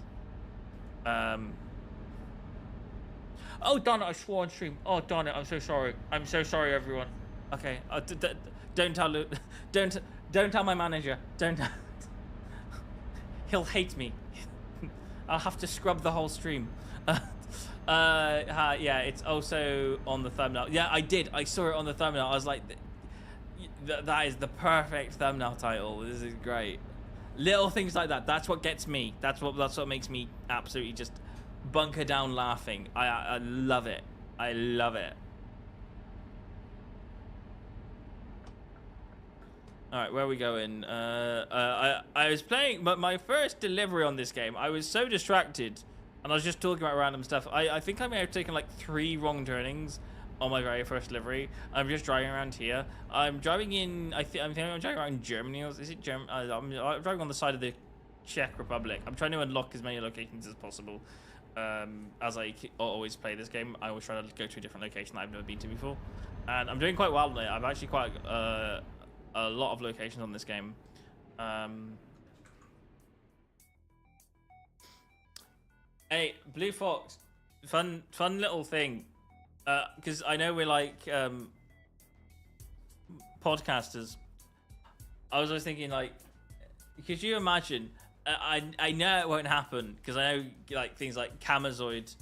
Oh darn it! I swore on stream. Oh darn it! I'm so sorry. I'm so sorry, everyone. Okay. Don't tell Luke. Don't tell my manager. Don't. He'll hate me. I'll have to scrub the whole stream. Yeah, it's also on the thumbnail. Yeah, I did. I saw it on the thumbnail. I was like, that is the perfect thumbnail title. This is great. Little things like that. That's what gets me. That's what makes me absolutely just bunker down laughing. I love it. I love it. All right, where are we going? I was playing, but my first delivery on this game, I was so distracted, and I was just talking about random stuff. I think I may have taken like 3 wrong turnings on my very first delivery. I'm just driving around here. I'm driving in. I'm driving around in Germany. Is it Germany? I'm driving on the side of the Czech Republic. I'm trying to unlock as many locations as possible. As I always play this game, I always try to go to a different location that I've never been to before, and I'm doing quite well on it. I've actually quite a lot of locations on this game. Hey, Blue Fox, fun little thing, because I know we're like podcasters. I was always thinking, like, could you imagine? I know it won't happen because I know like things like Camazoid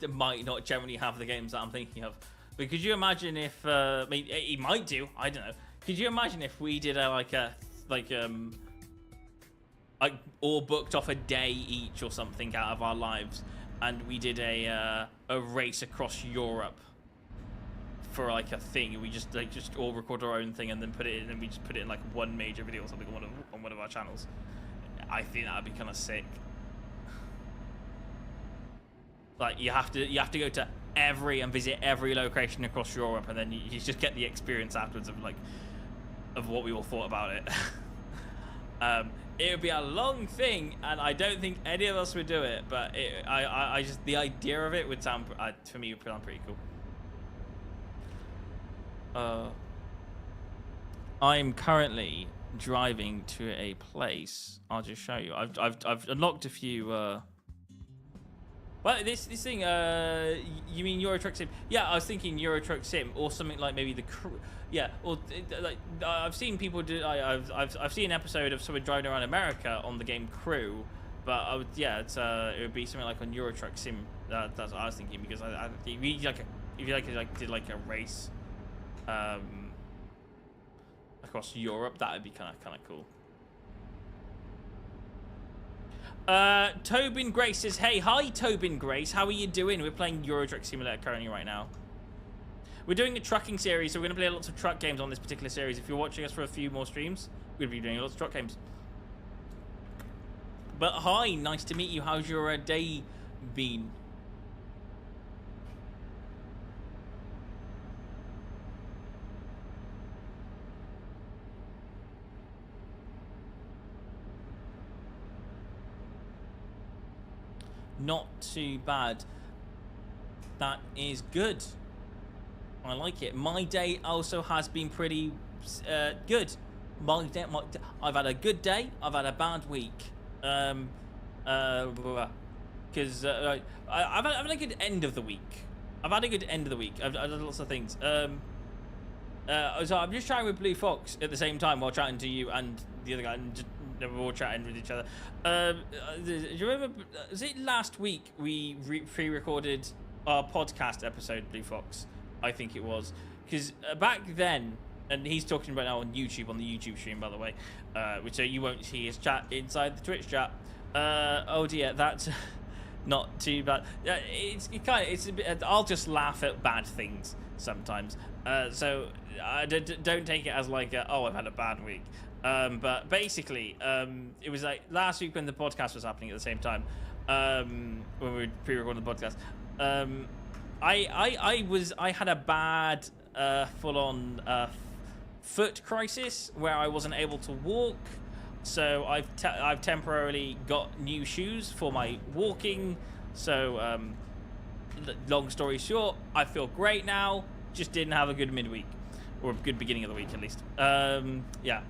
might not generally have the games that I'm thinking of. But could you imagine if I mean, he might do? I don't know. Could you imagine if we did like all booked off a day each or something out of our lives, and we did a race across Europe for like a thing? We just all record our own thing and then put it in, and we just put it in like one major video or something on one of our channels. I think that would be kind of sick. Like you have to go to and visit every location across Europe, and then you just get the experience afterwards of what we all thought about it. It would be a long thing, and I don't think any of us would do it. But I just, the idea of it would sound, for me, would sound pretty cool. I'm currently driving to a place. I'll just show you. I've unlocked a few Well, this thing, you mean EuroTruck Sim? Yeah, I was thinking EuroTruck Sim or something like maybe the crew. Yeah, or like I've seen people do. I've seen an episode of someone driving around America on the game Crew, but it would be something like on EuroTruck Sim. That's what I was thinking because I think if you did like a race, across Europe, that would be kind of cool. Tobin Grace says, hey, hi Tobin Grace, how are you doing? We're playing EuroTruck Simulator currently right now. We're doing a trucking series, so we're going to play lots of truck games on this particular series. If you're watching us for a few more streams, we're going to be doing lots of truck games. But hi, nice to meet you. How's your day been? Not too bad. That is good. I like it. My day also has been pretty good. I've had a good day. I've had a bad week. Because I've had a good end of the week. I've had lots of things. So I'm just chatting with Blue Fox at the same time while chatting to you and the other guy, and just, we're all chatting with each other. Do you remember? Was it last week we pre-recorded our podcast episode, Blue Fox? I think it was, because back then, and he's talking about now on YouTube, on the YouTube stream, by the way, which you won't see his chat inside the Twitch chat. Oh dear, that's not too bad. It's a bit. I'll just laugh at bad things sometimes. So don't take it as like, oh, I've had a bad week. But basically, it was like last week when the podcast was happening at the same time, when we were pre-recording the podcast. I had a bad full-on foot crisis where I wasn't able to walk, so I've temporarily got new shoes for my walking. So long story short, I feel great now. Just didn't have a good midweek, or a good beginning of the week at least. Yeah.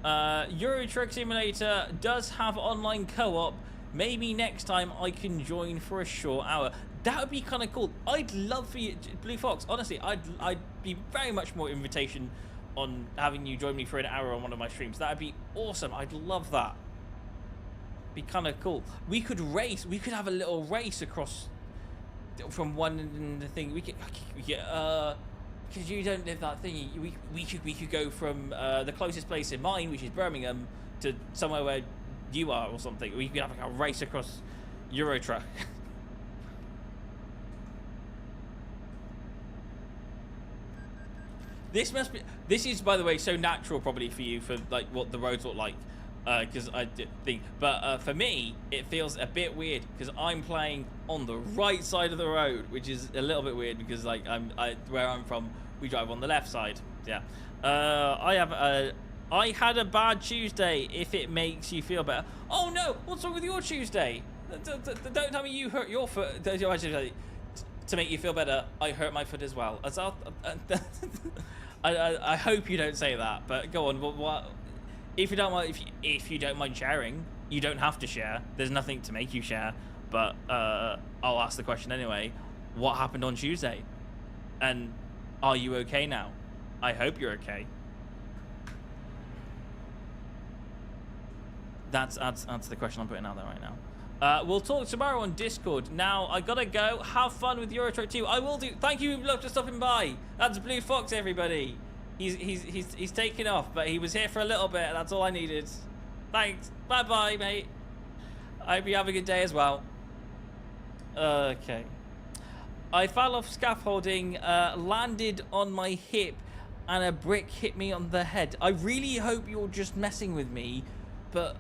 EuroTruck Simulator does have online co-op. Maybe next time I can join for a short hour. That would be kind of cool. I'd love for you, Blue Fox. Honestly, I'd be very much more invitation on having you join me for an hour on one of my streams. That'd be awesome. I'd love that. Be kind of cool. We could race. We could have a little race across from one thing. We could because you don't live that thing. We could go from the closest place in mine, which is Birmingham, to somewhere where you are or something. We could have like a race across EuroTruck. This is, by the way, so natural probably for you, for like what the roads look like, because I think, but for me it feels a bit weird because I'm playing on the right side of the road, which is a little bit weird because like where I'm from, we drive on the left side. Yeah. I had a bad Tuesday, if it makes you feel better. Oh no, what's wrong with your Tuesday? Don't tell me you hurt your foot. To make you feel better, I hurt my foot as well. I hope you don't say that, but go on. What if you don't mind? If you don't mind sharing, you don't have to share. There's nothing to make you share. But I'll ask the question anyway. What happened on Tuesday? And are you okay now? I hope you're okay. That's the question I'm putting out there right now. We'll talk tomorrow on Discord. Now, I gotta go. Have fun with EuroTruck 2. I will do. Thank you, love, for stopping by. That's Blue Fox, everybody. He's taking off, but he was here for a little bit. That's all I needed. Thanks. Bye-bye, mate. I hope you have a good day as well. Okay. I fell off scaffolding, landed on my hip, and a brick hit me on the head. I really hope you're just messing with me, but...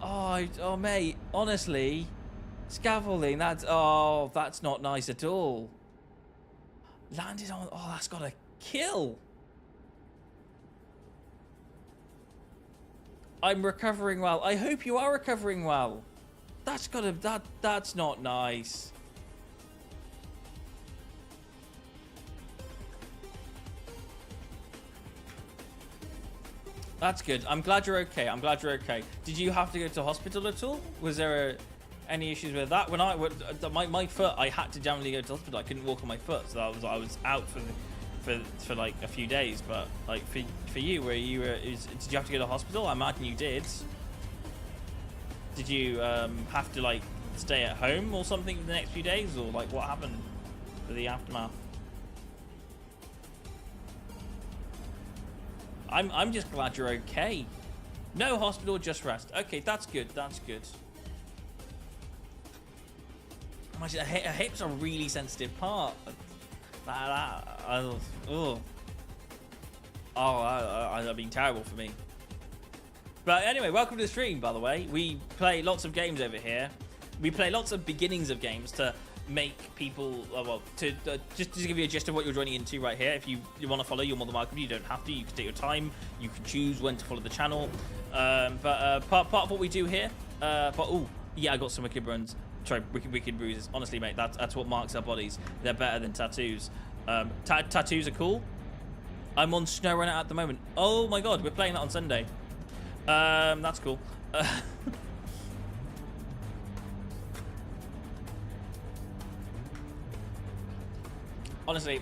Oh, mate, honestly, scaffolding, that's not nice at all. Landed on, that's gotta kill. I'm recovering well. I hope you are recovering well. That's not nice. That's good. I'm glad you're okay. Did you have to go to hospital at all? Was there any issues with that. When my foot, I had to generally go to the hospital. I couldn't walk on my foot, so I was out for like a few days. But like for you, did you have to go to the hospital? I imagine you did. Did you have to like stay at home or something for the next few days, or like what happened for the aftermath? I'm just glad you're okay. No hospital, just rest. Okay, that's good. That's good. Imagine, a hip's a really sensitive part. That'd been terrible for me. But anyway, welcome to the stream, by the way. We play lots of games over here. We play lots of beginnings of games to make people, just to give you a gist of what you're joining into right here. If you want to follow, you're more than welcome. You don't have to. You can take your time. You can choose when to follow the channel. Part of what we do here, yeah, I got some wicked runs. Sorry, wicked bruises. Honestly, mate, that's what marks our bodies. They're better than tattoos. Tattoos are cool. I'm on SnowRunner at the moment. Oh my god, we're playing that on Sunday. That's cool. Honestly,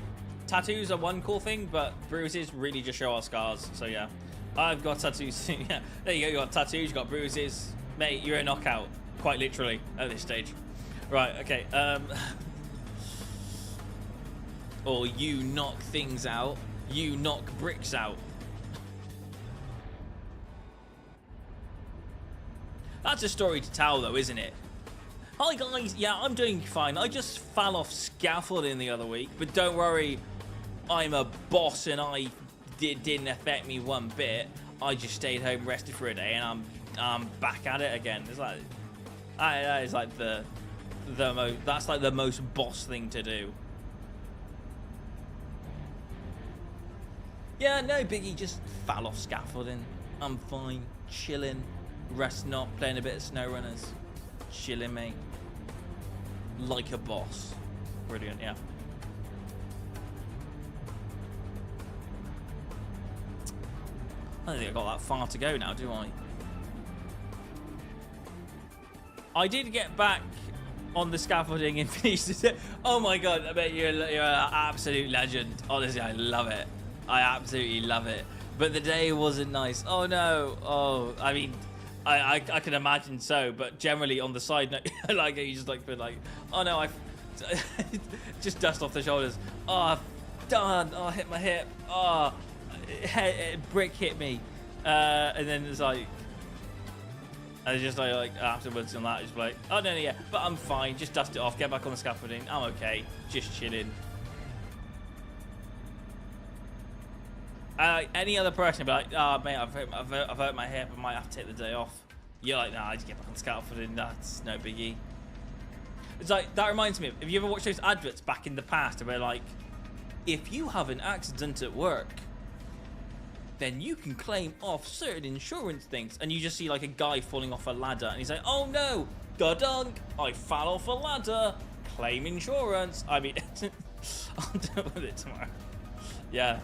tattoos are one cool thing, but bruises really just show our scars. So yeah, I've got tattoos. Yeah, there you go. You got tattoos. You got bruises, mate. You're a knockout, quite literally at this stage. Right. Okay. Or you knock things out. You knock bricks out. That's a story to tell, though, isn't it? Hi guys, yeah, I'm doing fine. I just fell off scaffolding the other week, but don't worry, I'm a boss and didn't affect me one bit. I just stayed home, rested for a day, and I'm back at it again. It's like that is like that's like the most boss thing to do. Yeah, no biggie, just fell off scaffolding. I'm fine, chilling, resting up, playing a bit of SnowRunners. Chilling, mate. Like a boss. Brilliant, yeah. I don't think I got that far to go now, do I? I did get back on the scaffolding and finish it. Oh my god, I bet you're an absolute legend. Honestly, I love it. I absolutely love it. But the day wasn't nice. Oh no. Oh, I mean, I can imagine so, but generally on the side note, like you just like feel like, oh no, I just dust off the shoulders. Oh, darn! Oh, I hit my hip. Oh, brick hit me, and then it's like, and it's just like afterwards and that, just like, oh no, yeah, but I'm fine. Just dust it off. Get back on the scaffolding. I'm okay. Just chilling. Any other person would be like, oh mate, I've hurt my hip, I might have to take the day off. You're like, nah, I just get back on the scaffolding, that's no biggie. It's like, that reminds me, have you ever watched those adverts back in the past where like, if you have an accident at work, then you can claim off certain insurance things. And you just see like a guy falling off a ladder and he's like, oh no, gadunk, I fell off a ladder, claim insurance. I mean, I'll deal with it tomorrow. Yeah.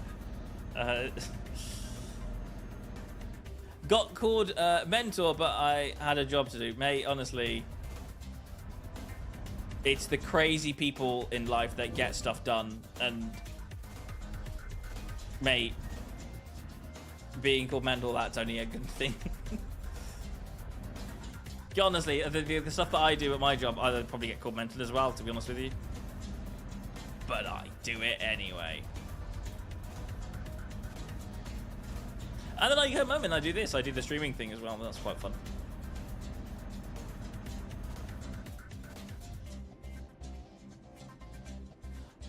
Got called mentor, but I had a job to do. Mate, honestly, it's the crazy people in life that get stuff done. And, mate, being called mentor, that's only a good thing. Honestly, the stuff that I do at my job, I'd probably get called mentor as well, to be honest with you. But I do it anyway. And then I come home and I do this. I do the streaming thing as well. That's quite fun.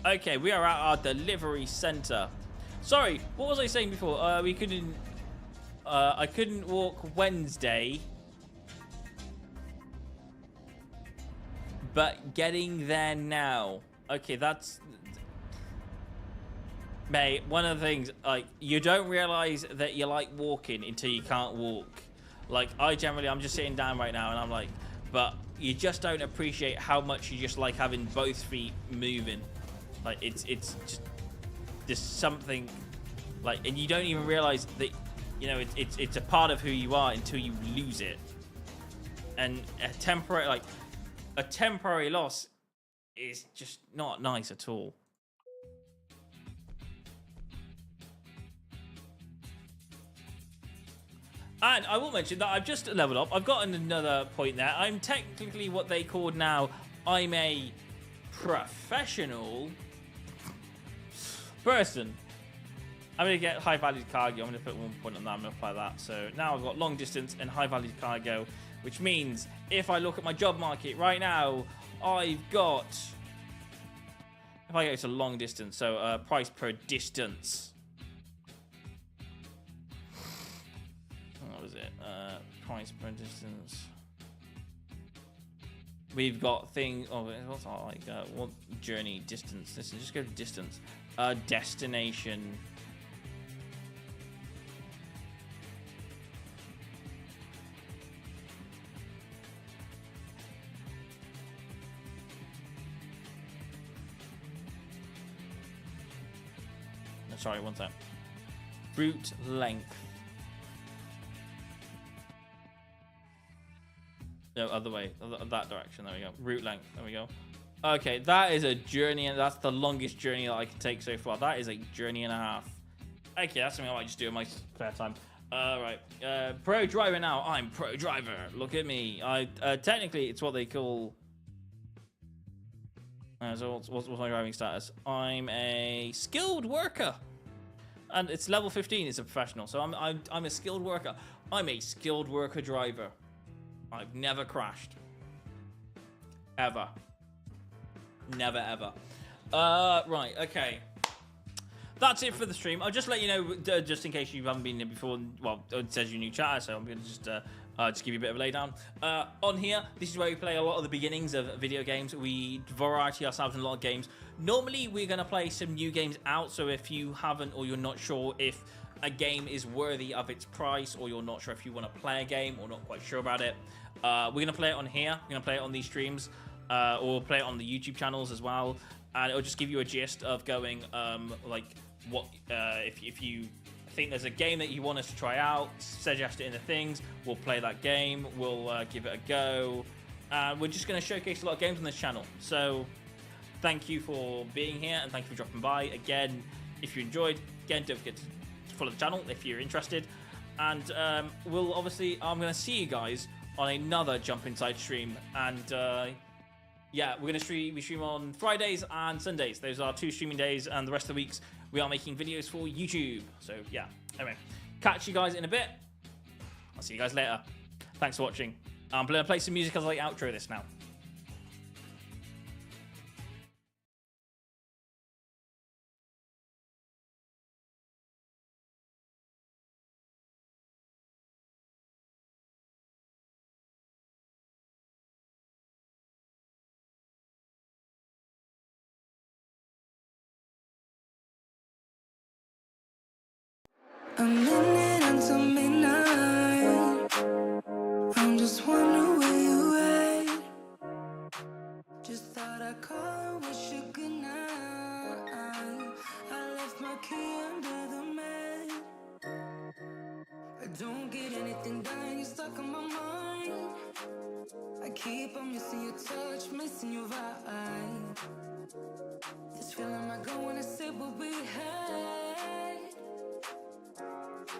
Okay, we are at our delivery center. Sorry, what was I saying before? We couldn't. I couldn't walk Wednesday, but getting there now. Okay, that's. Mate, one of the things, like, you don't realize that you like walking until you can't walk. Like, I'm just sitting down right now and I'm like, but you just don't appreciate how much you just like having both feet moving. Like, it's just something, like, and you don't even realize that, you know, it's a part of who you are until you lose it. And a temporary, like, a temporary loss is just not nice at all. And I will mention that I've just leveled up. I've gotten another point there. I'm technically what they call now, I'm a professional person. I'm going to get high valued cargo. I'm going to put 1 point on that. I'm going to apply that. So now I've got long distance and high valued cargo, which means if I look at my job market right now, I've got, if I go to long distance, so price per distance. What was it? Price per distance. We've got thing. Oh, what's that like? What journey distance? Listen, just go to distance. Destination. No, sorry, one sec. Route length. No, other way. That direction. There we go. Route length. There we go. Okay, that is a journey, and that's the longest journey that I can take so far. That is a journey and a half. Okay, that's something I might just do in my spare time. Right. Pro driver now. I'm pro driver. Look at me. Technically, it's what they call... so what's my driving status? I'm a skilled worker. And it's level 15. It's a professional. So I'm a skilled worker. I'm a skilled worker driver. I've never crashed. Ever. Never, ever. Right, okay. That's it for the stream. I'll just let you know, just in case you haven't been here before. Well, it says you're new chatter, so I'm going to just give you a bit of a laydown. On here, this is where we play a lot of the beginnings of video games. We variety ourselves in a lot of games. Normally, we're going to play some new games out, so if you haven't or you're not sure if a game is worthy of its price, or you're not sure if you want to play a game or not quite sure about it, we're going to play it on here. We're going to play it on these streams, or play it on the YouTube channels as well, and it'll just give you a gist of going, like, what if you think there's a game that you want us to try out, suggest it in the things, we'll play that game, we'll give it a go. We're just going to showcase a lot of games on this channel, so thank you for being here, and thank you for dropping by. Again, if you enjoyed, again, don't forget to follow the channel if you're interested, and we'll obviously, I'm going to see you guys on another Jump Inside stream, and yeah, we're going to stream on Fridays and Sundays. Those are 2 streaming days, and the rest of the weeks we are making videos for YouTube. So yeah, anyway, catch you guys in a bit. I'll see you guys later. Thanks for watching. I'm going to play some music as I outro this now. A minute until midnight. I'm just wondering where you at. Just thought I'd call and wish you good night. I left my key under the mat. I don't get anything done, you're stuck on my mind. I keep on missing your touch, missing your vibe. This feeling might go when I say what we had.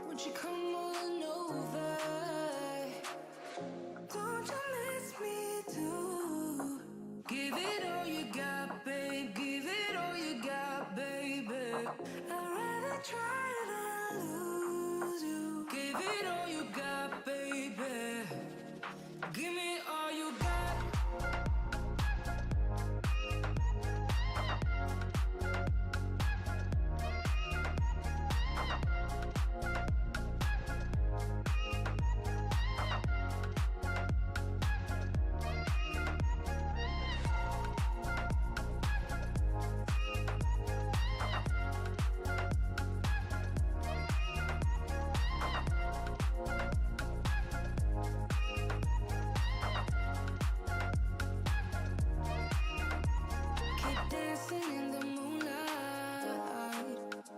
Won't you come on over? Don't you miss me too? Give it all you got, babe. Give it all you got, baby. I'd rather try than lose you. Give it all you got, baby. Give me all you got. Keep dancing in the moonlight.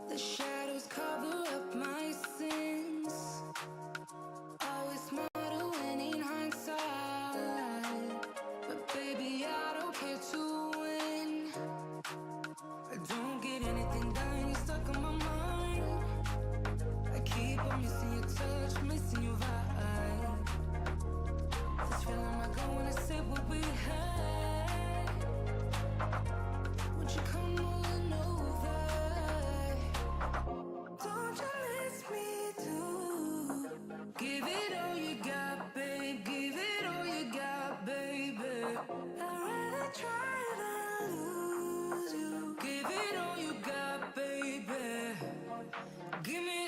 The shadows cover up my sins. Always smarter when in hindsight. But baby, Give me